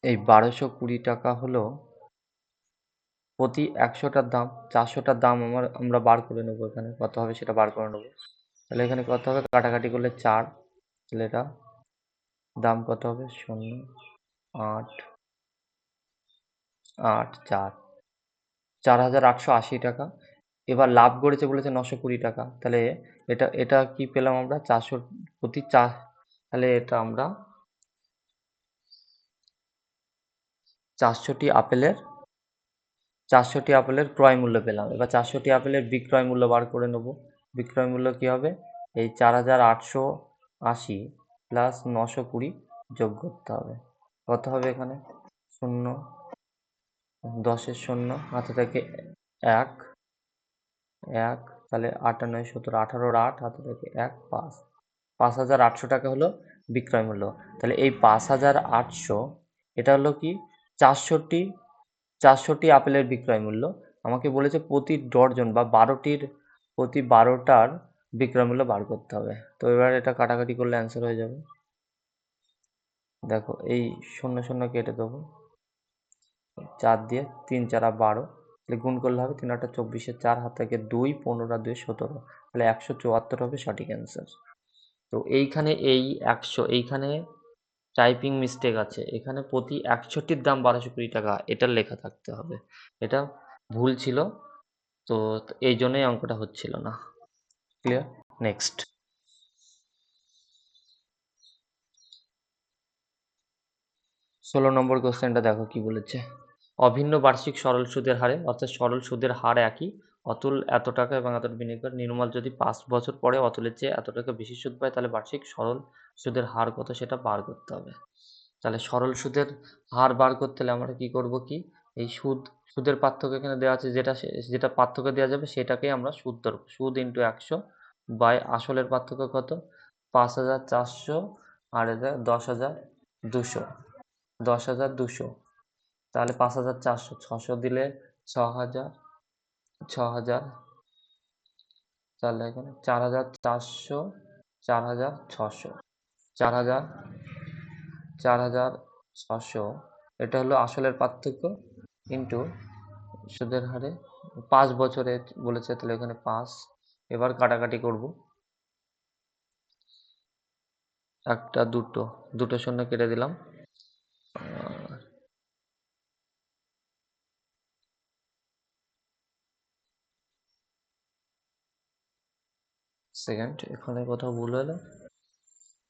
এই 1220 টাকা হলো প্রতি 100টার দাম। 400টার দাম আমরা বার করে নেব, এখানে কত হবে সেটা বার করে নেব। তাহলে এখানে কত হবে? কাটাকাটি করলে 4। তাহলে এটা দাম কত হবে? 0, 8, 8, 4, 4880 টাকা। এবার লাভ করেছে বলেছে 920 টাকা, তাহলে এটা এটা কি পেলাম আমরা 400 প্রতি চা, তাহলে এটা আমরা 400টি আপেলের 400টি আপেলের ক্রয় মূল্য পেলাম। এবার 400টি আপেলের বিক্রয় মূল্য বার করে নেব। বিক্রয় মূল্য কি হবে? এই 4880 প্লাস 920 যোগ করতে হবে। কত হবে এখানে? শূন্য, 10-এর শূন্য, হাতে থাকে 1, 1, তাহলে 8 আর 9 17, 18-র 8, হাতে থাকে 1, 5, 5800 টাকা হলো বিক্রয় মূল্য। তাহলে এই 5800 এটা হলো কি 400টি 400টি আপেলের বিক্রয় মূল্য। আমাকে বলেছে প্রতি ডর্জন বা 12টির প্রতি 12টার বিক্রয় মূল্য বার করতে হবে। তো এবার এটা কাটাকাটি করলে অ্যান্সার হয়ে যাবে। দেখো এই 0 0 কেটে দেবো, 4 দিয়ে 3 4 12, তাহলে গুণ করলে হবে 3 8 24, 4 হাত থেকে 2, 15 আর 2 17, তাহলে 174 হবে সঠিক অ্যান্সার। তো এইখানে এই 100, এইখানে টাইপিং মিস্টেক আছে, এখানে প্রতি 100টির দাম 1220 টাকা এটা লেখা থাকতে হবে, এটা ভুল ছিল। তো এই জন্যই অঙ্কটা হচ্ছিল না। ক্লিয়ার? নেক্সট 16 নম্বর কোশ্চেনটা দেখো কি বলেছে। অভিন্ন বার্ষিক সরল সুদের হারে, অর্থাৎ সরল সুদের হার একই, অতুল এত টাকা এবং এত বিনিয়োগ করে, নির্মল যদি 5 বছর পরে অতুলের চেয়ে এত টাকা বেশি সুদ পায়, তাহলে বার্ষিক সরল সুদের হার কত সেটা বার করতে হবে। তাহলে সরল সুদের হার বার করতে হলে আমরা কি করব, কি এই সুদের পার্থক্য এখানে দেওয়া আছে, যেটা পার্থক্য দেওয়া যাবে সেটাকেই আমরা সুদ ধরব। সুদ ইন্টু 100 বাই আসলের পার্থক্য কত? 5400 আর এটা 10200, 10200, তাহলে 5400, 600 দিলে 6000, 6000, তাহলে এখানে 4400, 4600, 4000, 4600, এটা হলো আসলের পার্থক্য ইন্টু সুদের হারে 5 বছরে বলেছে, তাহলে এখানে 5। এবার কাটাকাটি করব, একটা দুটো শূন্য কেটে দিলাম। সেকেন্ড, এখানে কোথাও ভুল হলো,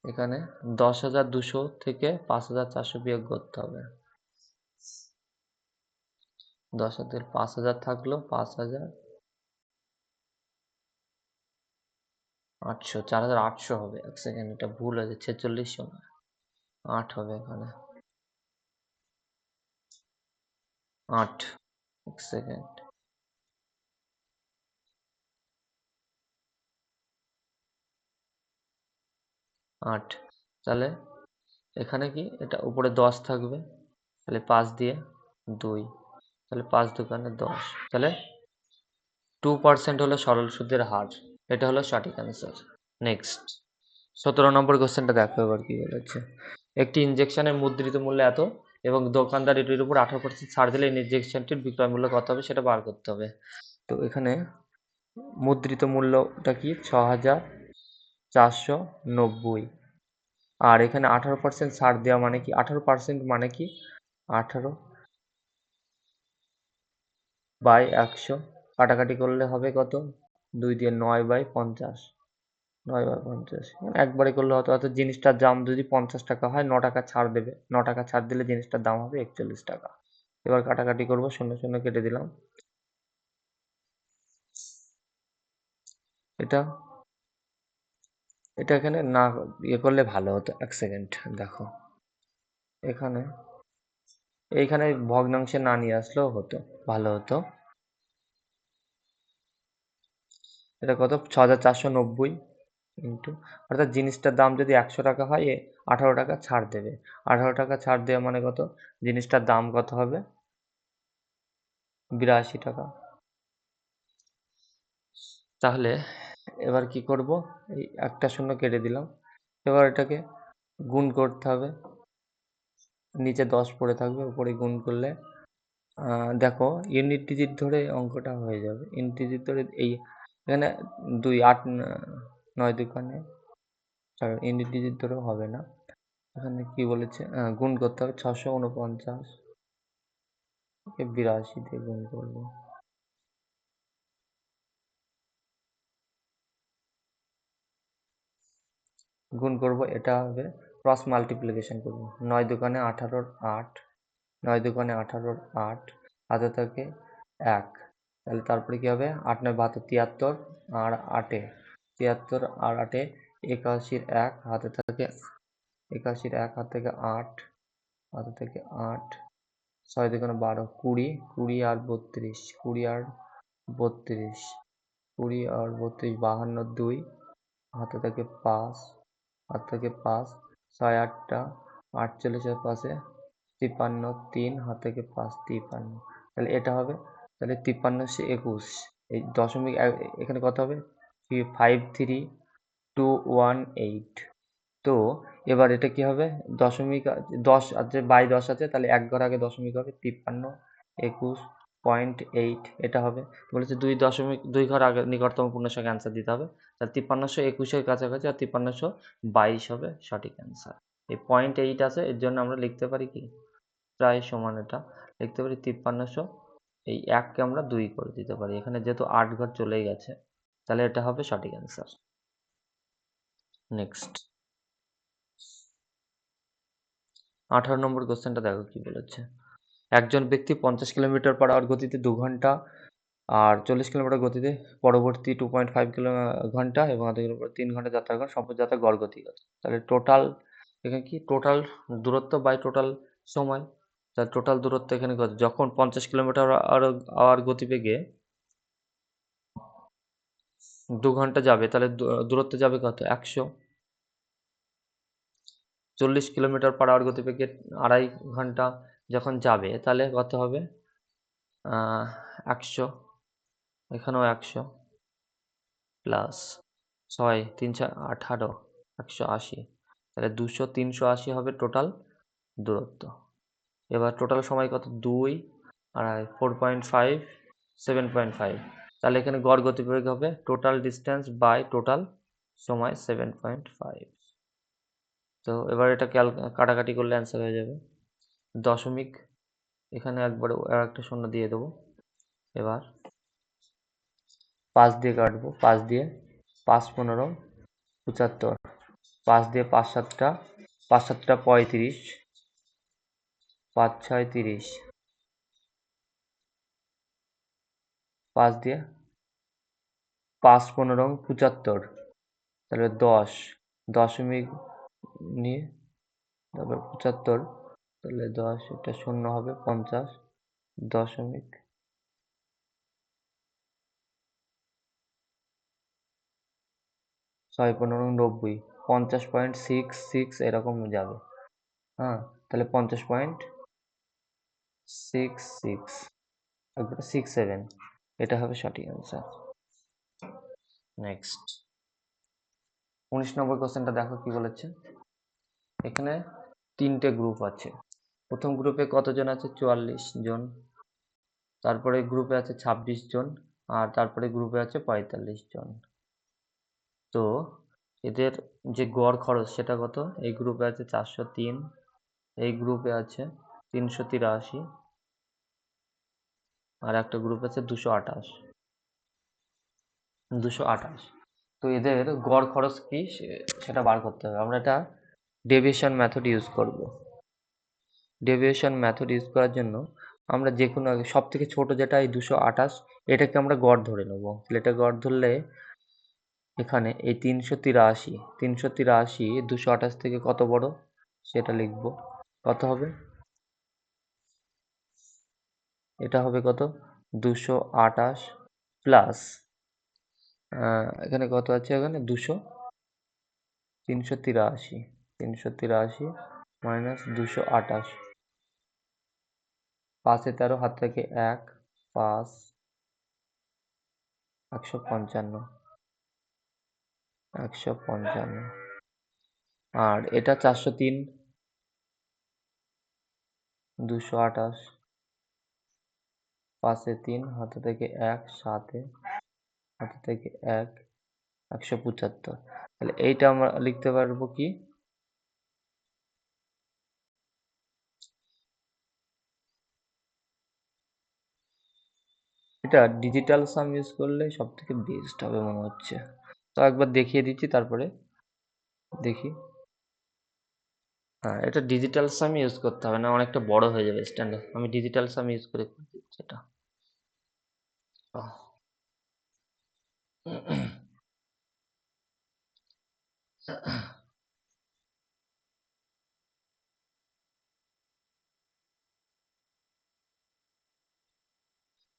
এখানে 10,200 থেকে 5,400 বিয়োগ করতে হবে। 10,000 থেকে 5,000 থাকলো 5,800, 4,800 হবে। এক সেকেন্ড, এটা ভুল হয়েছে, 46 না, 8 হবে এখানে, 8। এক সেকেন্ড, 8, তাহলে এখানে কি এটা উপরে 10 থাকবে, তাহলে 5 দিয়ে 2, তাহলে 5 দোকানে 10, তাহলে 2% হলো সরল সুদের হার। এটা হলো সঠিক অ্যান্সার। নেক্সট 17 নম্বর কোশ্চেনটা দেখো এবার কি বলেছে। একটি ইনজেকশনের মুদ্রিত মূল্য এত এবং দোকানদার এটির উপর 18% ছাড় দিলে ইনজেকশনটির বিক্রয় মূল্য কত হবে সেটা বার করতে হবে। তো এখানে মুদ্রিত মূল্যটা কি 6490, আর এখানে 18% ছাড় দেওয়া মানে কি, 18% মানে কি 18 বাই 100, কাটাকাটি করলে হবে কত, 2 দিয়ে 9/50, 9/50, মানে একবারে করলে হতো, অর্থাৎ জিনিসটার দাম যদি 50 টাকা হয় 9 টাকা ছাড় দেবে, 9 টাকা ছাড় দিলে জিনিসটার দাম হবে 41 টাকা। এবার কাটাকাটি করবো, শূন্য শূন্য কেটে দিলাম। এটা এটা এখানে না ইয়ে করলে ভালো হতো। এক সেকেন্ড দেখো, এখানে এইখানে ভগ্নাংশে না নিয়ে আসলেও হতো, ভালো হতো। এটা কত, 6,490 ইন্টু, অর্থাৎ জিনিসটার দাম যদি 100 টাকা হয় 18 টাকা ছাড় দেবে, 18 টাকা ছাড় দেওয়া মানে কত, জিনিসটার দাম কত হবে 82 টাকা। তাহলে এবার কি করব, এই একটা শূন্য কেটে দিলাম। এবার এটাকে গুণ করতে হবে, নিচে 10 পড়ে থাকবে, উপরে গুণ করলে দেখো ইউনিট ডিজিট ধরে অঙ্কটা হয়ে যাবে। ইউনিট ডিজিট ধরে এই এখানে 2 8 9 দুখানে, ইউনিট ডিজিট ধরেও হবে না। এখানে কি বলেছে, গুণ করতে হবে, 649 কে 82 দিয়ে গুণ করবো, গুণ করব, এটা হবে ক্রস মাল্টিপ্লিকেশন করব। 9 দুগুণে 18 8, 9 দুগুণে 18 8, হাতে থাকে 1, তাহলে তারপরে কি হবে 8 9 72 73 আর 8 73 আর 8 81 1, হাতে থাকে 81 1, হাত থেকে 8, হাতে থেকে 8, 6 দুগুণে 12 20, 20 আর 32, 20 আর 32, 20 আর 32 52 2, হাতে থাকে 5, হাত থেকে 5, 6 8টা 48 এর পাশে 53 3, হাত থেকে 5 53, তাহলে এটা হবে, তাহলে 53 21, এই দশমিক এখানে কত হবে 53218। তো এবার এটা কি হবে দশমিক 10 আছে, বাই 10 আছে, তাহলে এক ঘর আগে দশমিক হবে 53 21.8, এটা হবে। বলেছে দুই ঘর আগে নিকটতম পূর্ণসংখ্যা অ্যান্সার দিতে হবে, তাহলে 5321 কাছাকাছি, আর 5322 হবে সঠিক অ্যান্সার। এই 0.8 আছে, এর জন্য আমরা লিখতে পারি কি প্রায় সমান, এটা লিখতে পারি 5300, এই 1কে আমরা 2 করে দিতে পারি, এখানে যেহেতু 8 ঘর চলেই গেছে, তাহলে এটা হবে সঠিক অ্যান্সার। নেক্সট 18 নম্বর কোশ্চেনটা দেখো কি বলেছে। একজন ব্যক্তি 50 কিলোমিটার/আওয়ার গতিতে 2 ঘন্টা আর 40 কিলোমিটার গতিতে পরবর্তী 2.5 ঘন্টা এবং 3 ঘন্টা যাত্রা করেন, সম্পূর্ণ যাত্রার গড় গতি কত? তাহলে টোটাল, এখানে কি টোটাল দূরত্ব বাই টোটাল সময়, তাহলে টোটাল দূরত্ব এখানে কত, যখন 50 কিলোমিটার/আওয়ার গতিবেগে 2 ঘন্টা যাবে, তাহলে দূরত্ব যাবে কত 100। 40 কিলোমিটার/আওয়ার গতিবেগে 2.5 ঘন্টা যখন যাবে, তাহলে কত হবে 100, এখানেও 100 প্লাস 6 3 18 180, তাহলে 200 380 হবে টোটাল দূরত্ব। এবার টোটাল সময় কত 2 আর 4.5 7.5, তাহলে এখানে গড় গতিবেগ হবে টোটাল ডিস্টেন্স বাই টোটাল সময় 7.5। তো এবার এটা কাটাকাটি করলে অ্যান্সার হয়ে যাবে দশমিক, এখানে একবারে একটা শূন্য দিয়ে দেবো। এবার 5 দিয়ে কাটবো, 5 দিয়ে 5 15 75, 5 দিয়ে 5 7টা 5 7টা 35, 5 6 30, 5 দিয়ে 5 15 75, তাহলে 10 দশমিক নিয়ে তারপর 75, তাহলে 10 এটা শূন্য হবে 50 দশমিক 6 15 90, 50.66 এরকম যাবে। হ্যাঁ, তাহলে 50.66 একবারে 67, এটা হবে সঠিক অ্যান্সার। নেক্সট 19 নম্বর কোশ্চেনটা দেখো কি বলেছে। এখানে 3টে গ্রুপ আছে। প্রথম গ্রুপে কতজন আছে 44 জন, তারপরে গ্রুপে আছে 26 জন, আর তারপরে গ্রুপে আছে 45 জন। তো এদের যে গড় খরচ সেটা কত, এই গ্রুপে আছে 403, এই গ্রুপে আছে 383, আর একটা গ্রুপ আছে 228। তো এদের গড় খরচ কি সেটা বার করতে হবে। আমরা এটা ডেভিয়েশন মেথড ইউজ করব। ডেভিয়েশন মেথড ইউজ করার জন্য আমরা যে কোনো সব থেকে ছোট যেটা এই 228, এটাকে আমরা গড় ধরে নেব। তাহলে এটা গড় ধরলে এখানে এই 383 228 থেকে কত বড় সেটা লিখব। কত হবে, এটা হবে কত 228 প্লাস এখানে কত আছে, এখানে 383 মাইনাস 228, 5 এ 13, হাত থেকে 1 5 155, আর এটা 403 228, 5 এ 3, হাতে থেকে 1 7 এ, হাতে থেকে 1 175, তাহলে এইটা আমরা লিখতে পারবো কি এটা ডিজিটাল সাম ইউজ করলে সব থেকে বেস্ট হবে মনে হচ্ছে। তো একবার দেখিয়ে দিচ্ছি তারপরে দেখি। হ্যাঁ, এটা ডিজিটাল সাম ইউজ করতে হবে না, অনেকটা বড় হয়ে যাবে স্ট্যান্ডার্ড। আমি ডিজিটাল সাম ইউজ করে দিচ্ছি এটা।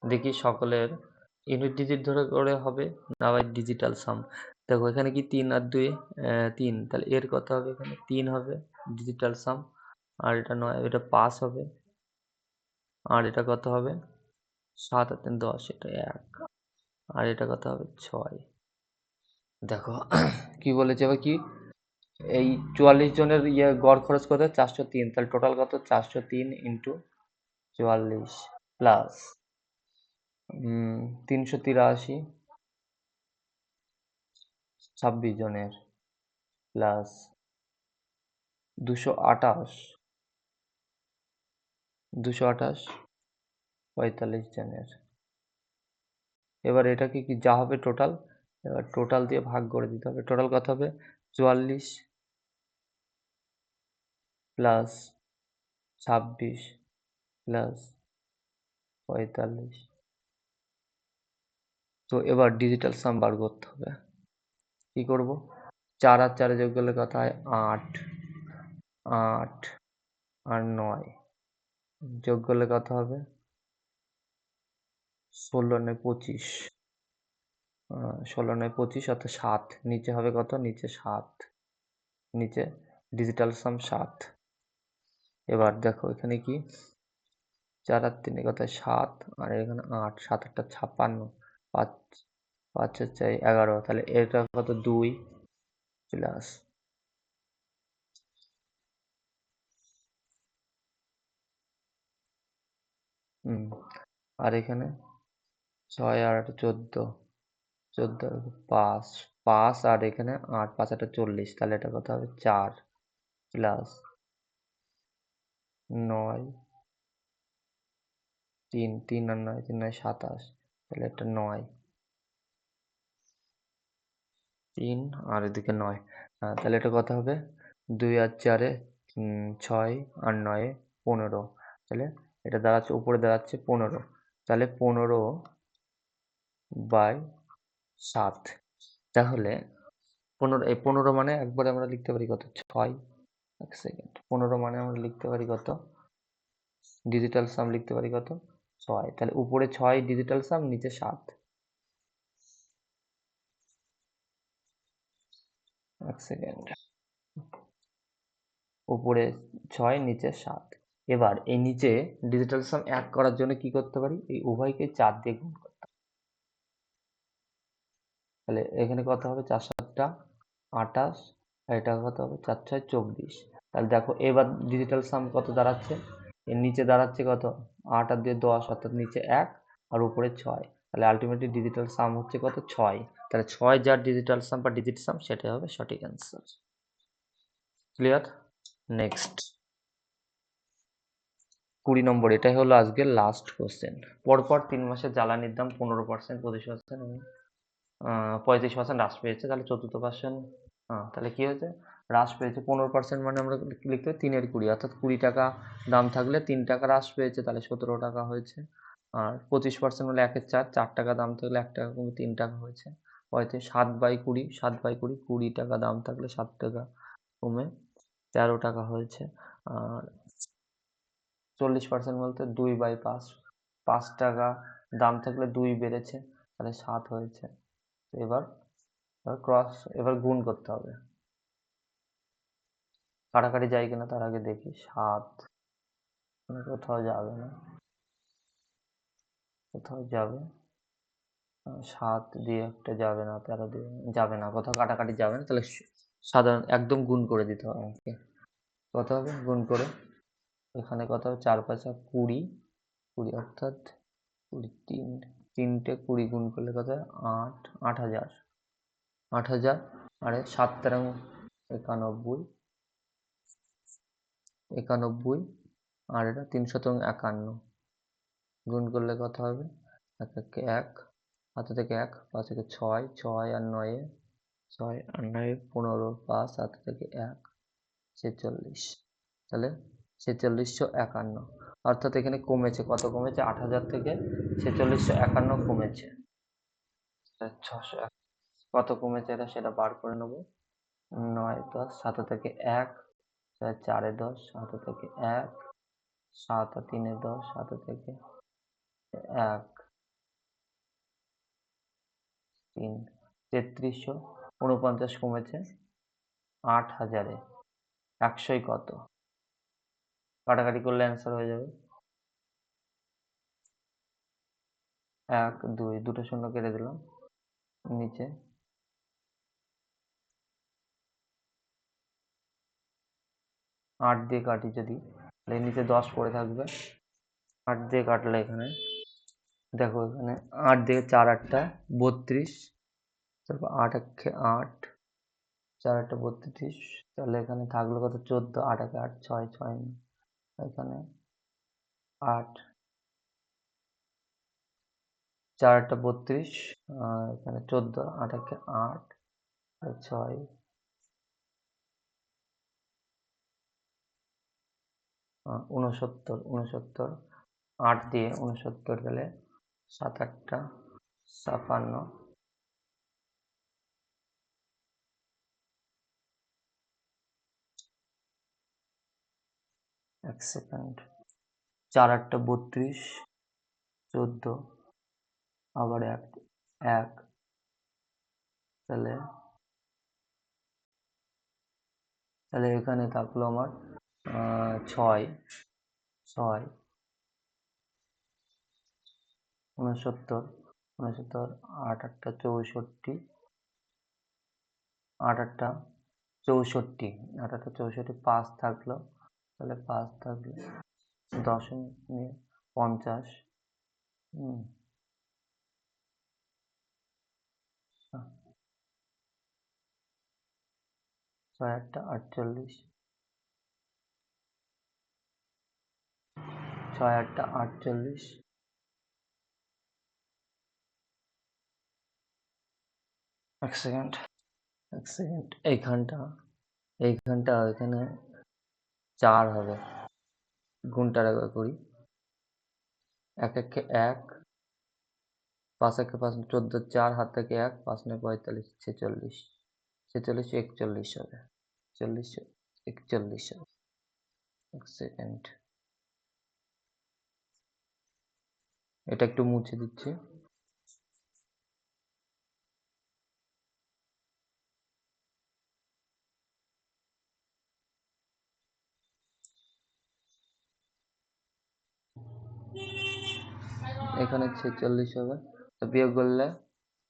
দেখি সকলের ইউনিট ডিজিট ধরে করে হবে না ভাই ডিজিটাল সাম। দেখো এখানে কি 3 আর 2 3, তাহলে এর কত হবে, এখানে 3 হবে ডিজিটাল সাম, আর এটা 9, এটা 5 হবে, আর এটা কত হবে 7 আর 3 10, এটা 1, আর এটা কত হবে 6। দেখো কি বলেছে এবার কি, এই 44 জনের গড় খরচ কত 403, তাহলে টোটাল কত 403 ইন্টু 44 প্লাস 383 26 জনের প্লাস 228 45 জনের। এবার এটাকে কি যা হবে টোটাল, এবার টোটাল দিয়ে ভাগ করে দিতে হবে। টোটাল কত হবে 44 প্লাস 26 প্লাস 45। তো এবার ডিজিটাল সাম বার করতে হবে। কি করব, 4 আর 4 যোগ করলে কত হয় 8, 8 আর 9 যোগ করলে কত হবে 16 9 25, 16 9 25 অর্থাৎ 7, নিচে হবে কত নিচে 7, নিচে ডিজিটাল সাম 7। এবার দেখো এখানে কি 4 আর 3 কত 7, আর এখানে 8, 7 8 56, 5 5 4 11, তাহলে এটা কত 2 প্লাস আর এখানে 6 আর 8 14, 14 আর 5 5, আর এখানে 8 5 8 40, তাহলে এটা কত হবে 4 প্লাস 9 3 3 আর 9 3 9 27, তাহলে এটা 9 3 আর এদিকে 9, তাহলে এটা কত হবে 2 আর 4 6 আর 9 15, তাহলে এটা দাঁড়াচ্ছে উপরে দাঁড়াচ্ছে 15, তাহলে 15/7। তাহলে 15 মানে একবারে আমরা লিখতে পারি কত 6, এক সেকেন্ড, 15 মানে আমরা লিখতে পারি কত, ডিজিটাল সাম লিখতে পারি কত 6, তাহলে উপরে 6 ডিজিটাল সাম, নিচে 7, এক সেকেন্ড, উপরে 6 নিচে 7। এবার এই নিচে ডিজিটাল সাম 1 করার জন্য কি করতে পারি, এই উভয়কে 4 দিয়ে গুণ করতে হবে। তাহলে এখানে কত হবে 4 7 28, আর এটা কত হবে 4 6 24। তাহলে দেখো এবার ডিজিটাল সাম কত দাঁড়াচ্ছে, এর নিচে দাঁড়াচ্ছে কত 8 আর 2 10, অর্থাৎ নিচে 1 আর উপরে 6, তাহলে আলটিমেটলি ডিজিটাল সাম হচ্ছে কত 6। তাহলে 6 যার ডিজিটাল সাম বা ডিজিট সাম সেটাই হবে সঠিক অ্যান্সার। ক্লিয়ার? নেক্সট 20 নম্বর, এটাই হলো আজকের লাস্ট কোশ্চেন। পরপর 3 মাসে জ্বালানির দাম 15%, 25% এবং 35% হ্রাস পেয়েছে, তাহলে চতুর্থ পার্সেন্ট, তাহলে কি হয়েছে হ্রাস পেয়েছে 15%, মানে আমরা লিখতে হবে 3 এর 20, অর্থাৎ 20 টাকা দাম থাকলে 3 টাকা হ্রাস পেয়েছে, তাহলে 17 টাকা হয়েছে। আর 25% হলে 1 এর 4, 4 টাকা দাম থাকলে 1 টাকা কমে 3 টাকা হয়েছে। হয়তো 7/20, 7/20, 20 টাকা দাম থাকলে 7 টাকা কমে 13 টাকা হয়েছে। আর 40% বলতে 2/5, 5 টাকা দাম থাকলে 2 বেড়েছে, তাহলে 7 হয়েছে। তো এবার গুণ করতে হবে, কাটাকাটি যায় কিনা তার আগে দেখি। 7 কোথাও যাবে না, কোথাও যাবে 7 দিয়ে একটা যাবে না, 13 দিয়ে যাবে না, কোথাও কাটাকাটি যাবে না, তাহলে সাধারণ একদম গুণ করে দিতে হবে আমাকে। কত হবে গুণ করে, এখানে কত হবে 4 5 20, 20 অর্থাৎ 20 তিনটে 20 গুণ করলে কত হয় 8, 8000, 8000, আরে 7 13 91, 91, আর এটা 351, গুণ করলে কত হবে 1 1 1, হাতে থেকে 1, 5 থেকে 6, 6 আর 9 6 আর 9 15, 5 হাত থেকে 1 46, তাহলে 4651, অর্থাৎ এখানে কমেছে, কত কমেছে, 8000 থেকে 4651 কমেছে। 601 কত কমেছে এটা সেটা বার করে নেব। 9 10 7 থেকে 1, 4 10 7 থেকে 1, 7 আর 3 10 7 থেকে 1 3, 3349 কমেছে 8000-এ, 100 কত, কাটাকাটি করলে অ্যান্সার হয়ে যাবে 1 2, দুটো শূন্য কেটে দিলাম, নিচে 8 দিয়ে কাটি যদি, তাহলে নিচে 10 পড়ে থাকবে। 8 দিয়ে কাটলে এখানে দেখো, এখানে 8 দিয়ে 4 8টা 32, তারপর 8 একে 8, 4 8টা 32, তাহলে এখানে থাকলো কত, 14, 8 একে 8, 6 6, এখানে 8, 4 8টা 32, এখানে 14, 8 একে 8, 6 69, 8 দিয়ে 69 গেলে 7 8টা 56, 1 সেকেন্ড, 4 8টা 32, 14, আবার 1 1, তাহলে তাহলে এখানে থাকলো আমার 6 6 69 69, 8 8টা 64, 8 8টা 64, 8 8টা 64, 5 থাকলো, তাহলে 5 থাকলো দশমিক নিয়ে 50, 6 8টা 48, 6 8টা 48, 1 সেকেন্ড 1 সেকেন্ড, এইখানটা এখানে 4 হবে, গুণটা একবার করি, 1 একে 1, 5 একে 5, 14 4, হাত থেকে 1, 5 9 45, 46, 46 41 হবে, 40 41 হবে। 1 সেকেন্ড, এটা একটু মুছে দিচ্ছি। এখানে 46 হবে, তো বিয়োগ করলে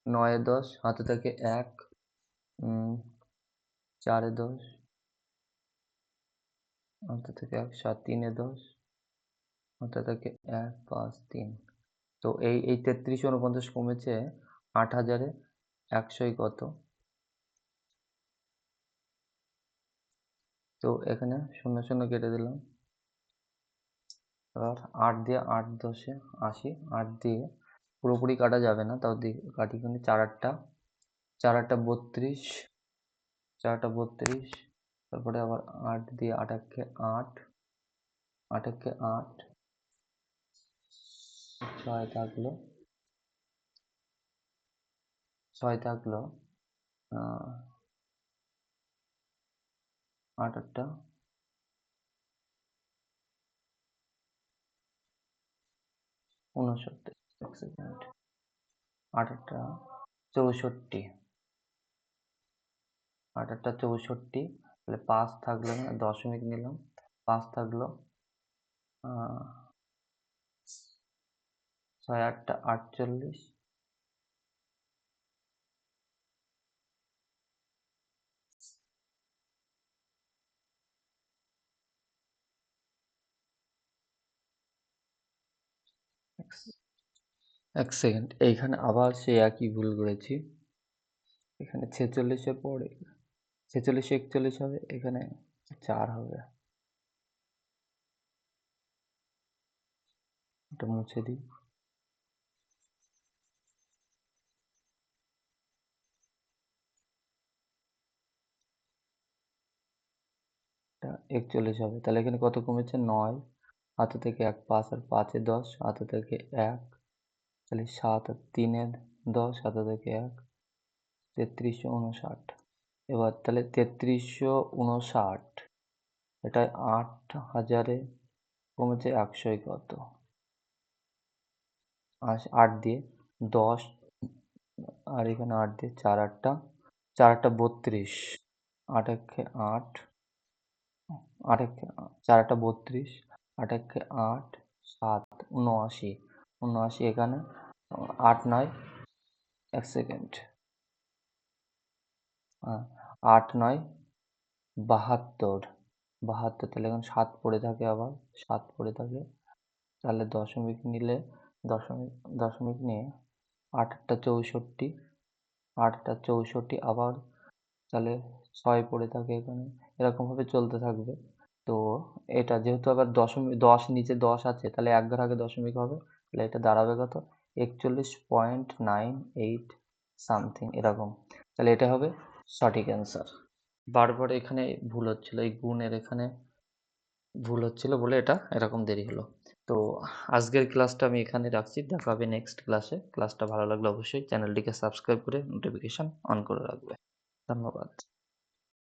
9 10, হাতে থাকে 1, 4 10, হাতে থেকে 1, 7 3 10, হাতে থাকে 1 5 3, তো এই 33 49 কমেছে 8000-এ, 100 কত, তো এখানে 0 0 কেটে দিলাম, এবার 8 দিয়ে 8 10-এ 80, 8 দিয়ে পুরোপুরি কাটা যাবে না, তাও দিয়ে কাটি, কিন্তু 4 8টা 4 8টা 32, 4 8টা 32, তারপরে আবার 8 দিয়ে 8 একে 8, 8 একে 8, 6 থাকলো, 6 থাকলো, 8 8টা 69, 1 সেকেন্ড, 8 8টা 64, 8 8টা 64, তাহলে 5 থাকলো, না দশমিক নিলাম, 5 থাকলো, 6 8টা 48, এক সেকেন্ড, এইখানে আবার সেই একই ভুল করেছি, এখানে 46-এর পরে 46 41 হবে, এখানে 4 হবে, এটা মুছে দিই। 41 হবে। তাহলে এখানে কত কমেছে? 9, হাতে থেকে 1 5 আর 5 এ 10, হাতে থেকে 1, তাহলে 7 আর 3 এ 10, হাতে থেকে 1, 3359। এবার তাহলে 3359, এটা 8,000 এ কমেছে 100 এ কত? 8 দিয়ে 10, আর এখানে 8 দিয়ে 4 8 4 8 32, 8 একে 8, 8 একে 4 8 32, 8 একে 8, 7 79, 79 এখানে 8 9, 1 সেকেন্ড, 8 9 72, 72, তাহলে এখানে 7 পড়ে থাকে, আবার 7 পড়ে থাকে, তাহলে দশমিক নিলে দশমিক দশমিক নিয়ে 8 8 64, 8 8 64 আবার, তাহলে 6 পড়ে থাকে এখানে, এরকমভাবে চলতে থাকবে। তো এটা যেহেতু আবার 10 নিচে 10 আছে, তাহলে এক ঘর আগে দশমিক হবে, তাহলে এটা দাঁড়াবে কত? 41.98 সামথিং এরকম। তাহলে এটা হবে সঠিক অ্যান্সার। বারবার এখানে ভুল হচ্ছিল, এই গুণের এখানে ভুল হচ্ছিল বলে এটা এরকম দেরি হলো। তো আজকের ক্লাসটা আমি এখানে রাখছি। দেখা হবে নেক্সট ক্লাসে। ক্লাসটা ভালো লাগলে অবশ্যই চ্যানেলটিকে সাবস্ক্রাইব করে নোটিফিকেশন অন করে রাখবে। ধন্যবাদ।